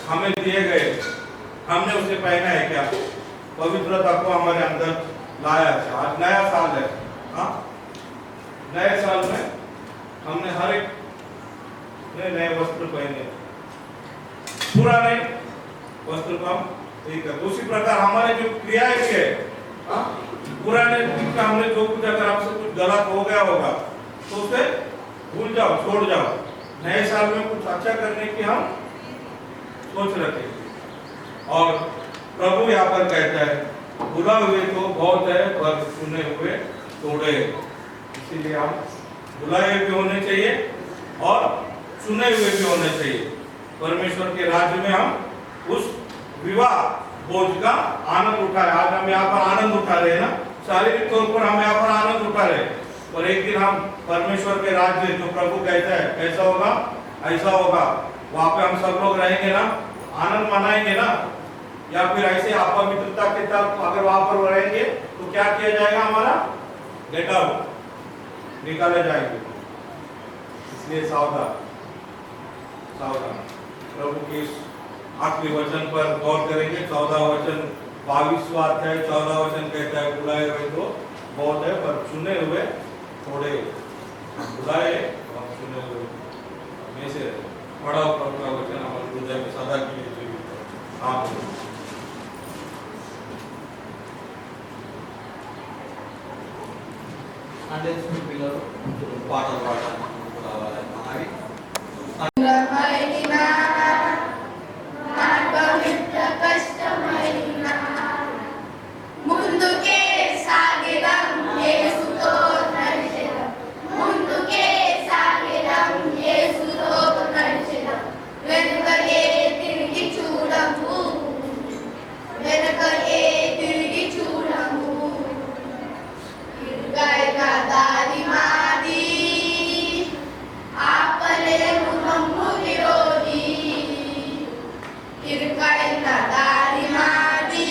हमें दिए गए हमने उसे पहना है क्या? पवित्रता को हमारे अंदर लाया है। आज नया साल है, हाँ? नए साल में हमने हर एक नए वस्त्र पहने, पुराने वस्त्र को हम ठीक है। उसी प्रकार हमारे जो क्रियाएं भी है, हाँ? पुराने दिन का हमने जो कुछ अगर आपसे कुछ गलत हो गया होगा तो उसे भूल जाओ, छोड़ जाओ। नए साल में कुछ अच्छा करने की हम सोच रखें। और प्रभु यहाँ पर कहता है बुलाए हुए तो बहुत है पर चुने हुए थोड़े। इसीलिए हम बुलाए हुए भी होने चाहिए और चुने हुए भी होने चाहिए। परमेश्वर के राज्य में हम उस विवाह भोज का आनंद उठाए। आज हम यहाँ पर आनंद उठा रहे हैं ना, शारीरिक तौर पर हम यहाँ पर आनंद उठा रहे हैं, और एक दिन हम परमेश्वर के राज्य जो प्रभु कहता है कैसा होगा, ऐसा होगा। वहां पे हम सब लोग रहेंगे ना, आनंद मनाएंगे ना, या फिर ऐसे अपवित्रता के तरफ अगर वहां पर रहेंगे तो क्या किया जाएगा? हमारा गेट आउट, निकाले जाएंगे। इसलिए सावधान सावधान। प्रभु के आखिरी वचन पर गौर करेंगे। 14वां वचन 22वां अध्याय 14वां वचन कहता है बुलाए हुए तो बहुत है पर चुने हुए थोड़े। बुलाए और चुने हुए में से बड़ा प्रभु का वचन हमारे हृदय में सदा के लिए जीवित है। आमीन। సండే స్కూల్ పిల్లలు పాటలు పాడడానికి రావాలని మనవి. ముందుకే సాగిరం యేసుతో నడిచెదం, ముందుకే సాగిరం యేసుతో నడిచెదం, వెనుకకే తిరిగి చూడము, వెనుకకే తిరిగి చూడము. ఇరుగైన దారి మాది, ఆపలేము నమ్ము విరోధి. ఇరుగైన దారి మాది,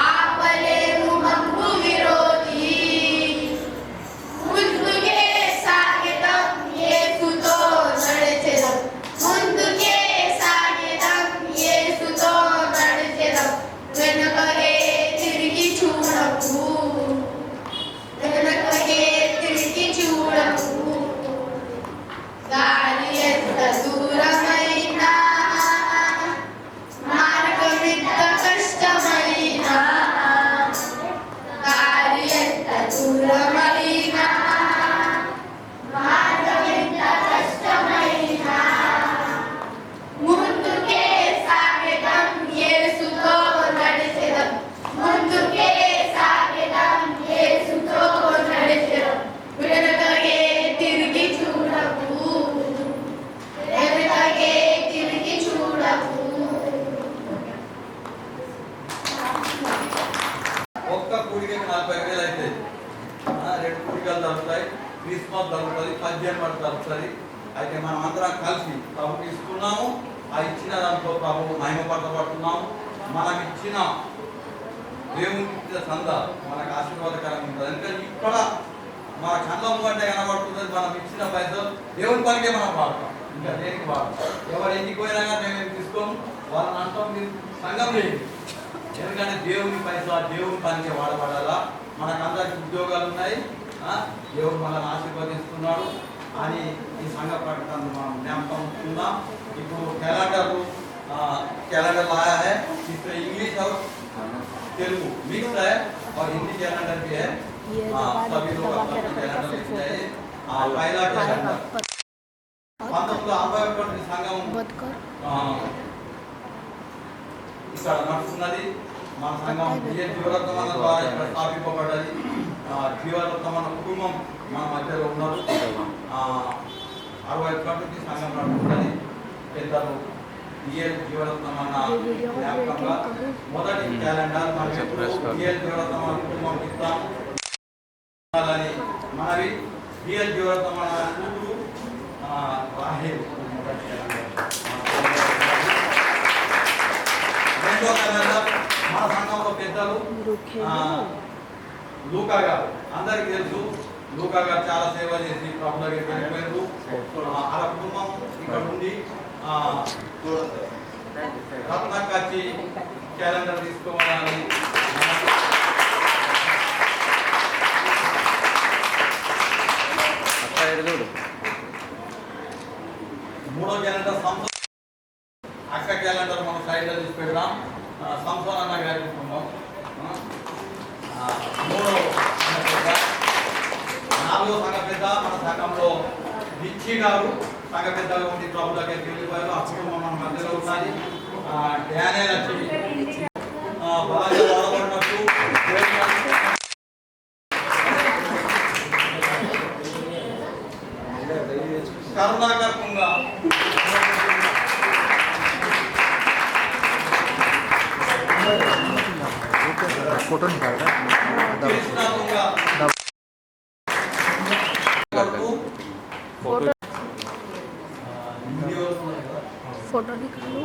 ఆపలేము నమ్ము విరోధి. ముందుకే సాగితం యేసుతో నడిచెదం, ముందుకే సాగితం యేసుతో నడిచెదం, వెనుకకే తిరిగి చూడము, వెనుకకే తిరిగి చూడము. దారి ఎంత దూరమైనా, మార్గం ఎంత కష్టమైనా, దారి ఎంత దూరమైనా, మార్గం ఎంత కష్టమైనా, ముందుకే సాగితం యేసుతో నడిచెదం, ముందుకే సాగితం యేసుతో నడిచెదం, వెనుకకే తిరిగి చూడము, వెనుకకే తిరిగి చూడము. ఒక్క కూడికకి 40,000 అవుతాయి. 2 కూడికలు జరుగుతాయి, క్రిస్మస్ జరుగుతుంది, 18 జరుగుతుంది. అయితే మనం అందరం కలిసి ప్రభుకి ఇస్తున్నాము. ఆ ఇచ్చిన దాంట్లో ప్రభు మహిమపరచబడుతున్నాము. మనకు ఇచ్చిన దేవునికి ఇచ్చిన సంద మనకు ఆశీర్వాదకరంగా ఉంటుంది. ఎందుకంటే ఇక్కడ మన కళ్ళ ముంగంటే కనబడుతుంది. మనం ఇచ్చిన పైసలు దేవుని పనికే మనం వాడతాం, ఇంకా దేనికి వాడతాం. ఎవరు ఎన్నికి పోయినా కానీ మేము తీసుకోము, వాళ్ళని అంటాం మీరు సంఘం లేదు. ఎందుకంటే దేవుని పైసా దేవుని పనికే వాడబడాలా. మనకందరికి ఉద్యోగాలు ఉన్నాయి, దేవుడు మనల్ని ఆశీర్వదిస్తున్నాడు అని ఈ సంఘ ప్రకటన మనం జ్ఞాపకం ఉంచుకుందాం. ఇప్పుడు कैलेंडर लाया है, इसमें इंग्लिश और तेलुगु मिक्स है और हिंदी कैलेंडर भी है। सभी लोग अपना कैलेंडर लेके जाइए। పైలా క్యాలెండర్ 1961 సంఘం ఇక్కడ నడుస్తున్నది. మన సంఘం జీవరత్నమన్న ద్వారా ఇక్కడ స్థాపింపబడ్డది. జీవరత్నమన్న కుటుంబం మన మధ్యలో ఉన్నారు. 61 సంఘం నడుస్తున్నది. పెద్దలు జీవరత్నమన్న జ్ఞాపకంగా మొదటి క్యాలెండర్ జీవరత్నమన్న కుటుంబం ఇస్తాము మనవి. జీవరత్నమన్న కూతురు రాహేల్ రెండో క్యాలెండర్ మన సంఘంలో పెద్దలు లూకా గారు. అందరికీ తెలుసు, లూకా గారు చాలా సేవ చేసి ప్రభు దగ్గరికి వెళ్ళిపోయారు. అలా కుటుంబం ఇక్కడ ఉండి రత్నకాచి క్యాలెండర్ తీసుకోవాలని మూడో క్యాలెండర్ అక్క క్యాలెండర్ మనం సైడ్లో తీసి పెడదాం. సంసోన్ అన్న గారి కుటుంబం. మూడో నాలుగో సంఘ పెద్ద మన సంఘంలో బిచ్చి గారు సంఘ పెద్దగా ఉండి ప్రభు దగ్గరికి వెళ్ళిపోయారు. ఆ కుటుంబం మన మధ్యలో ఉన్నది. డ్యానియల్ వచ్చి బలంగా వాడబడినట్టు కరుణాకర్ కుంగా फोटो निकाल रहा कृष्णा కుంగా फोटो निकालो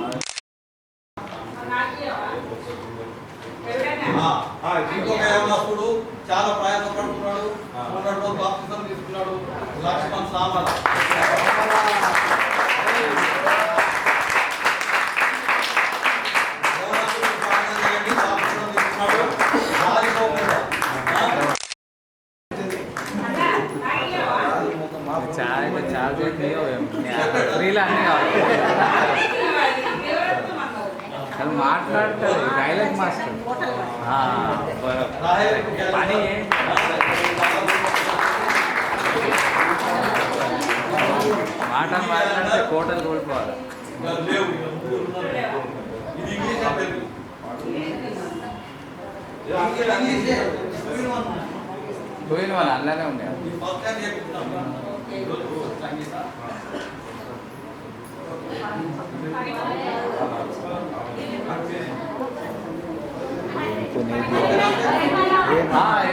ఉన్నప్పుడు చాలా ప్రయాసపడుతున్నాడు. మొన్నటి బాప్తిజం తీసుకున్నాడు. లక్ష్మణ్ సామల మాట్లాడతారు డైలాగ్ మాస్టర్ పని మాటలు మాట్లాడితే కోటలు కోల్పోవాలి. పోయిన వాళ్ళు అలానే ఉన్నాయి.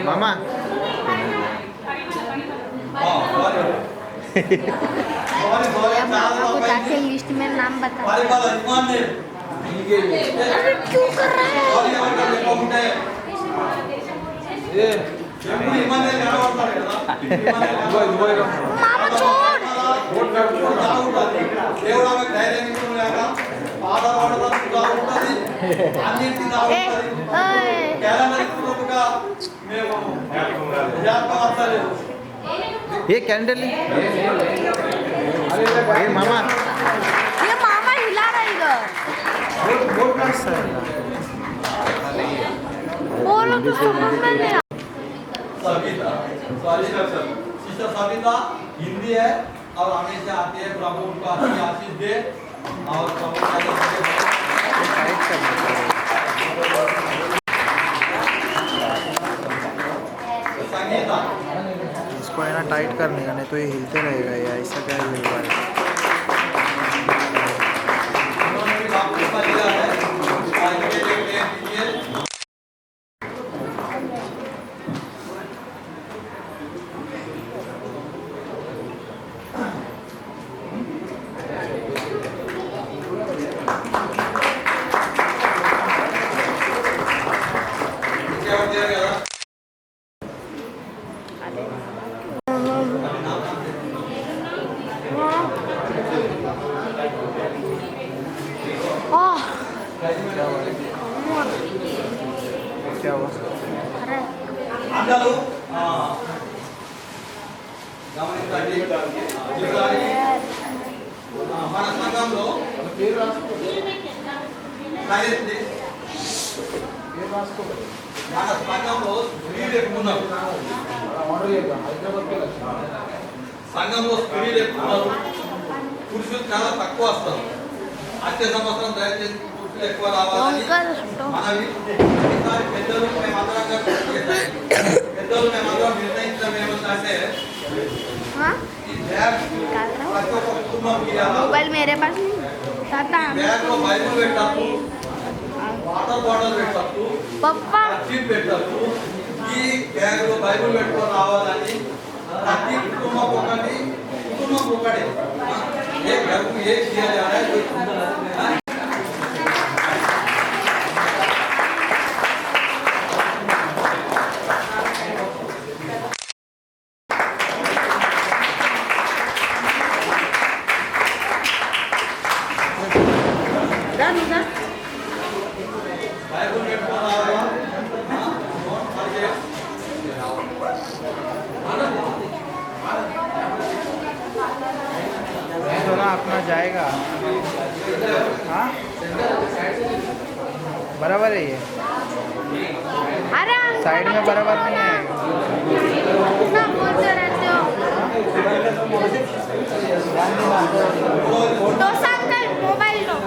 मामा आपको जाके लिस्ट में नाम बता क्यों कर रहा है मामा छोड़ ये कैंडल ये मामा हिला रहा इधर बोलो तो समझ में नहीं सिस्टर सविता हिंदी है और हमेशा आती है. प्रभु उनको अच्छी आशीष दे और प्रभु संगीता इसको है ना टाइट करने का, नहीं तो ये हिलते रहेगा. या ऐसा क्या हिल रहा है. उन्होंने भी बाप्तिस्मा लिया है. क्या हुआ అందరూ గమనించండి. మన సంఘంలో మన సంఘంలో స్త్రీలు ఎక్కువ ఉన్నారు. సంఘంలో స్త్రీలు ఎక్కువ ఉన్నారు, పురుషులు చాలా తక్కువ వస్తారు. వచ్చే సంవత్సరం దయచేసి పురుషులు ఎక్కువ రావాలని మనవి. ఈసారి పెద్దలు మేమందరం నిర్ణయించడం ఏమిటంటే ఈ బ్యాగ్ ప్రతి ఒక్క కుటుంబం मोबाइल मेरे पास नहीं था బ్యాగ్ లో బైబిల్ పెట్టచ్చు, వాటర్ బాటిల్ పెట్టచ్చు, पप्पा చీప్ పెట్టచ్చు. ఈ బ్యాగ్ లో బైబిల్ పెట్టుకొని రావాలని ప్రతి కుటుంబం ఒకటి ఏ గర్భం ఏ చేయాలి బైబిల్ పెట్టుకొని రావాలా. तो ना अपना जाएगा। हाँ बराबर है ये, अरे साइड में बराबर नहीं आएगा। ना बोलते रहते हो डोसा अंकल मोबाइल लो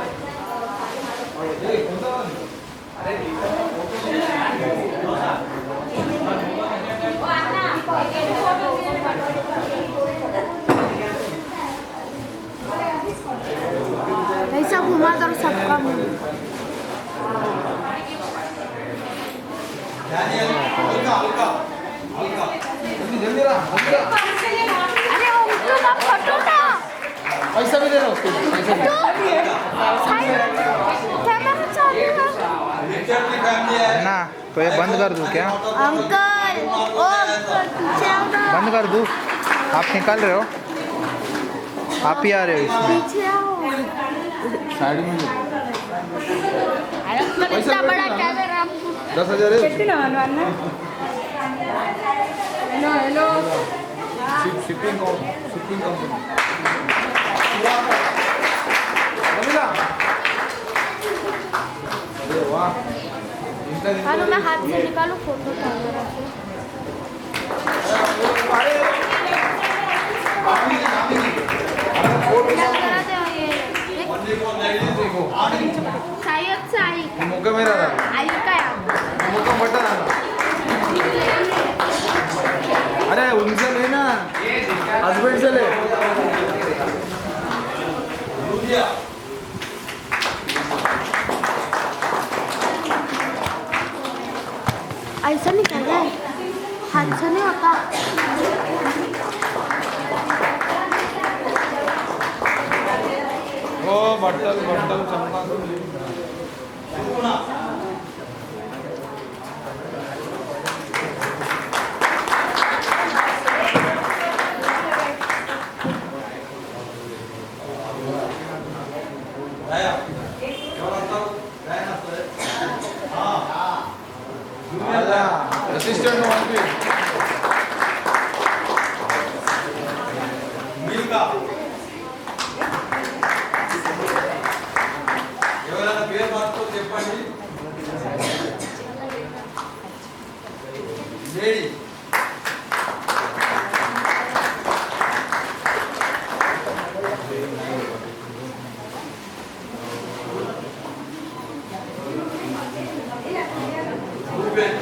ऐसा घुमा दो सबका मुंह अरे उनको का फोटो ना पैसा भी दे रहा उसको, पैसा भी। कैमरा चालू है ना तो ये बंद कर दूँ क्या? अंकल ओ अंकल पीछे आओ ना बंद कर दूँ? आप निकाल रहे हो, आप ही आ रहे हो इसमें। पीछे आओ साइड में अरे अंकल इतना बड़ा कैमरा आपको 10,000 है। Hello shipping company. अरे वाह, हेलो मैं हाथ से निकालूं फोटो कैमरा से लगा दे ये शायद से आई मुक्का मेरा था, आई का मुक्का बटा था। अरे उनसे लेना, हस्बैंड से ले। ऐसा नहीं कर रहा है हाथ से नहीं होता ओ बटल बटल चमका दो। असिस्टेंट ఎవరైనా పేరు మార్చుకో చెప్పండి. లేడీ రూబెన్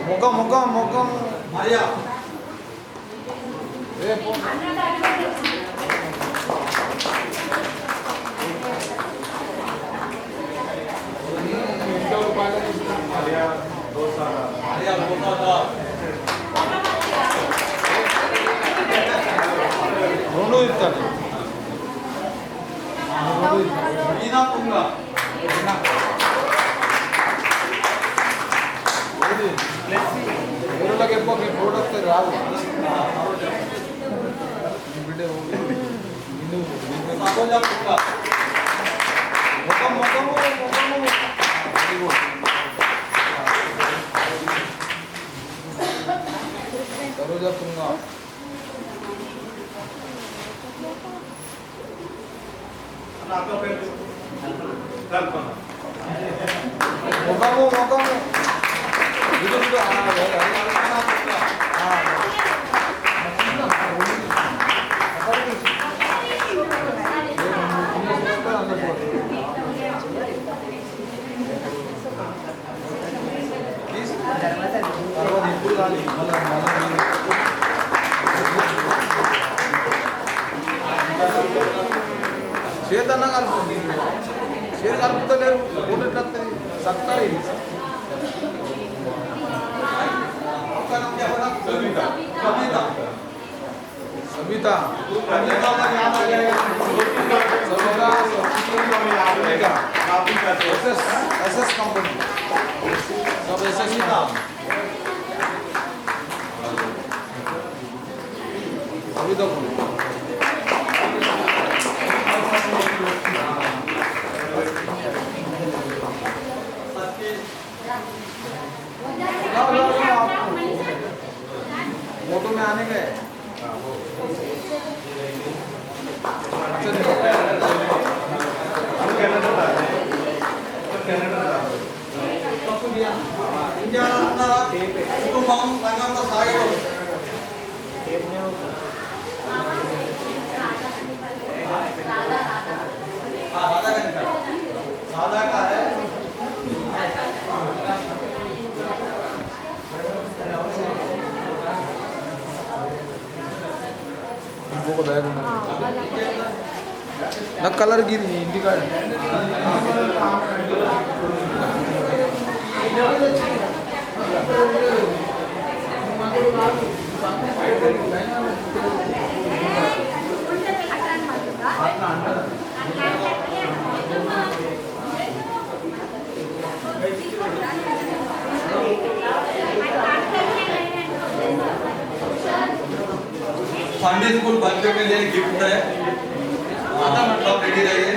मुक्का मुक्का मुक्का మరియా మరియా బోసాదా రెండు ఇస్తాడు। మీనా తుంగా ఊళ్ళకి ఎక్కువ ఫోటో వస్తే రాదు। సరోజా తుంగా ముఖం ముఖము ముఖము సరోజా తుంగా నాతో పేరు कल्पना मौका में itu juga చేతన కలుపుతుంది చేతి కలుపుతలేరు ఓటెట్లది సత్తా ఇది आपका नाम क्या होगा? सविता कविता। सविता कविता का नाम आ जाएगा। सविता आएगा काफी का एसएस कंपनी सब एसएस कविता। सविता को फोटो में आने गए కుటుంబం రంగంలో సాగడం सादा का है वो बैग ना कलर गिरी इंडिका संडे स्कूल बच्चों के लिए गिफ्ट है आधा मतलब रेडी रहिए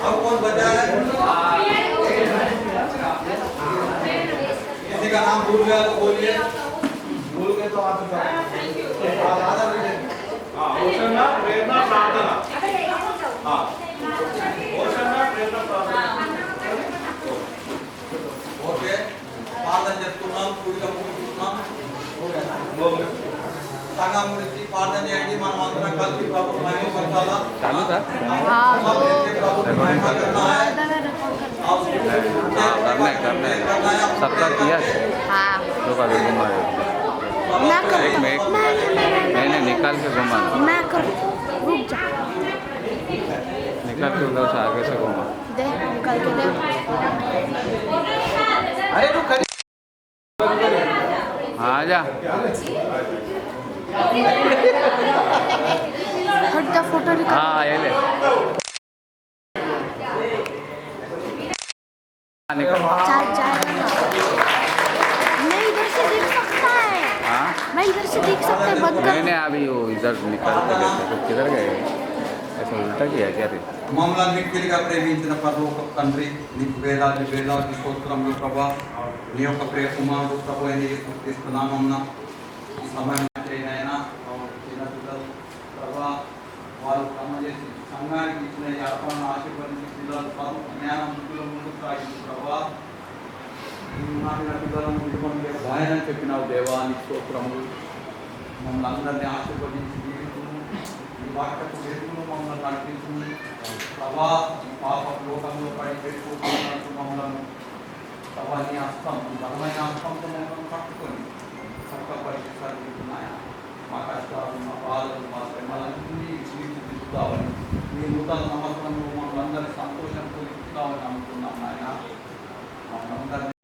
अब कौन बचा है किसी का नाम भूल गया तो बोलिए भूल गए तो आप సంఘం గురించి ప్రార్థన చేయండి. మనం అందరం కలిసి ప్రభు మహిమపరచాలా. चालू था सब मिलके प्रभु की महिमा करना है। हाँ करना है सबका किया हाँ तो कभी घुमा मैं कर एक मिनट मैंने निकाल के घुमा मैं कर रुक जा निकाल के उधर से आगे से घुमा दे निकाल के दे अरे तू खड़ी हाँ आ जा हट जा फोटो निकाल हाँ ये ले निकल चाय चाय मैं इधर से देख सकता है हाँ मैं इधर से देख सकता है बंद कर मैंने अभी वो इधर निकाल के लेते तो किधर गए ऐसा उल्टा किया क्या रे మమ్మల్ని మిక్కిలిగా ప్రేమించిన పరలోక తండ్రి నీకు వేలాది వేలాది స్తోత్రములు ప్రభా. నీ యొక్క ప్రియ కుమారుడు ప్రభు అని గుర్తిస్తున్నామన్నా ఈ సమయం అయినా చిన్న పిల్లలు ప్రభా వారు క్రమ చేసి సంఘానికి ఇచ్చిన ఈ అర్పణను ఆశీర్వదించి పిల్లలు పలు జ్ఞానం బుద్ధుల ముందుకు సాగించి ప్రభా నాటిన పిల్లలను విలువని గాయనని చెప్పినావు దేవా నీ స్తోత్రములు. మమ్మల్ని అందరినీ ఆశీర్వదించి ఈ వాక్యపు వెలుగును మమ్మల్ని నడిపించింది ప్రభా. ఈ పాప లోకంలో పడి పెట్టుకుంటున్నట్టు మమ్మల్ని ప్రభా నీ హస్తం బలమైన హస్తంతో మమ్మల్ని పట్టుకొని చక్కపరిచి సరిపోతున్నాయా. మా కష్టాలు మా బాధలు మా శ్రమలన్నీ తీర్చిదిద్దుతావని మీ నూతన సంవత్సరంలో మమ్మల్ని అందరి సంతోషంతో ఇస్తామని అనుకున్నాం నాయన. మమ్మల్ని అందరినీ